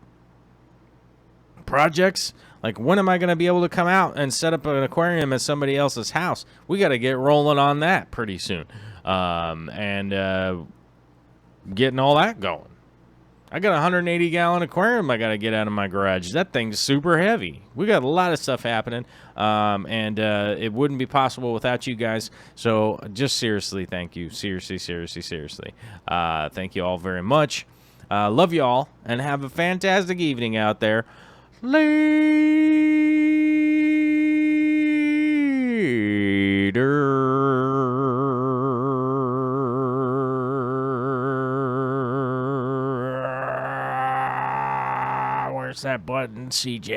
Projects like, when am I going to be able to come out and set up an aquarium at somebody else's house? We got to get rolling on that pretty soon. And getting all that going. I got a 180-gallon aquarium I got to get out of my garage. That thing's super heavy. We got a lot of stuff happening, and it wouldn't be possible without you guys. So just seriously, thank you. Seriously. Thank you all very much. Love you all, and have a fantastic evening out there. Later. Where's that button, CJ?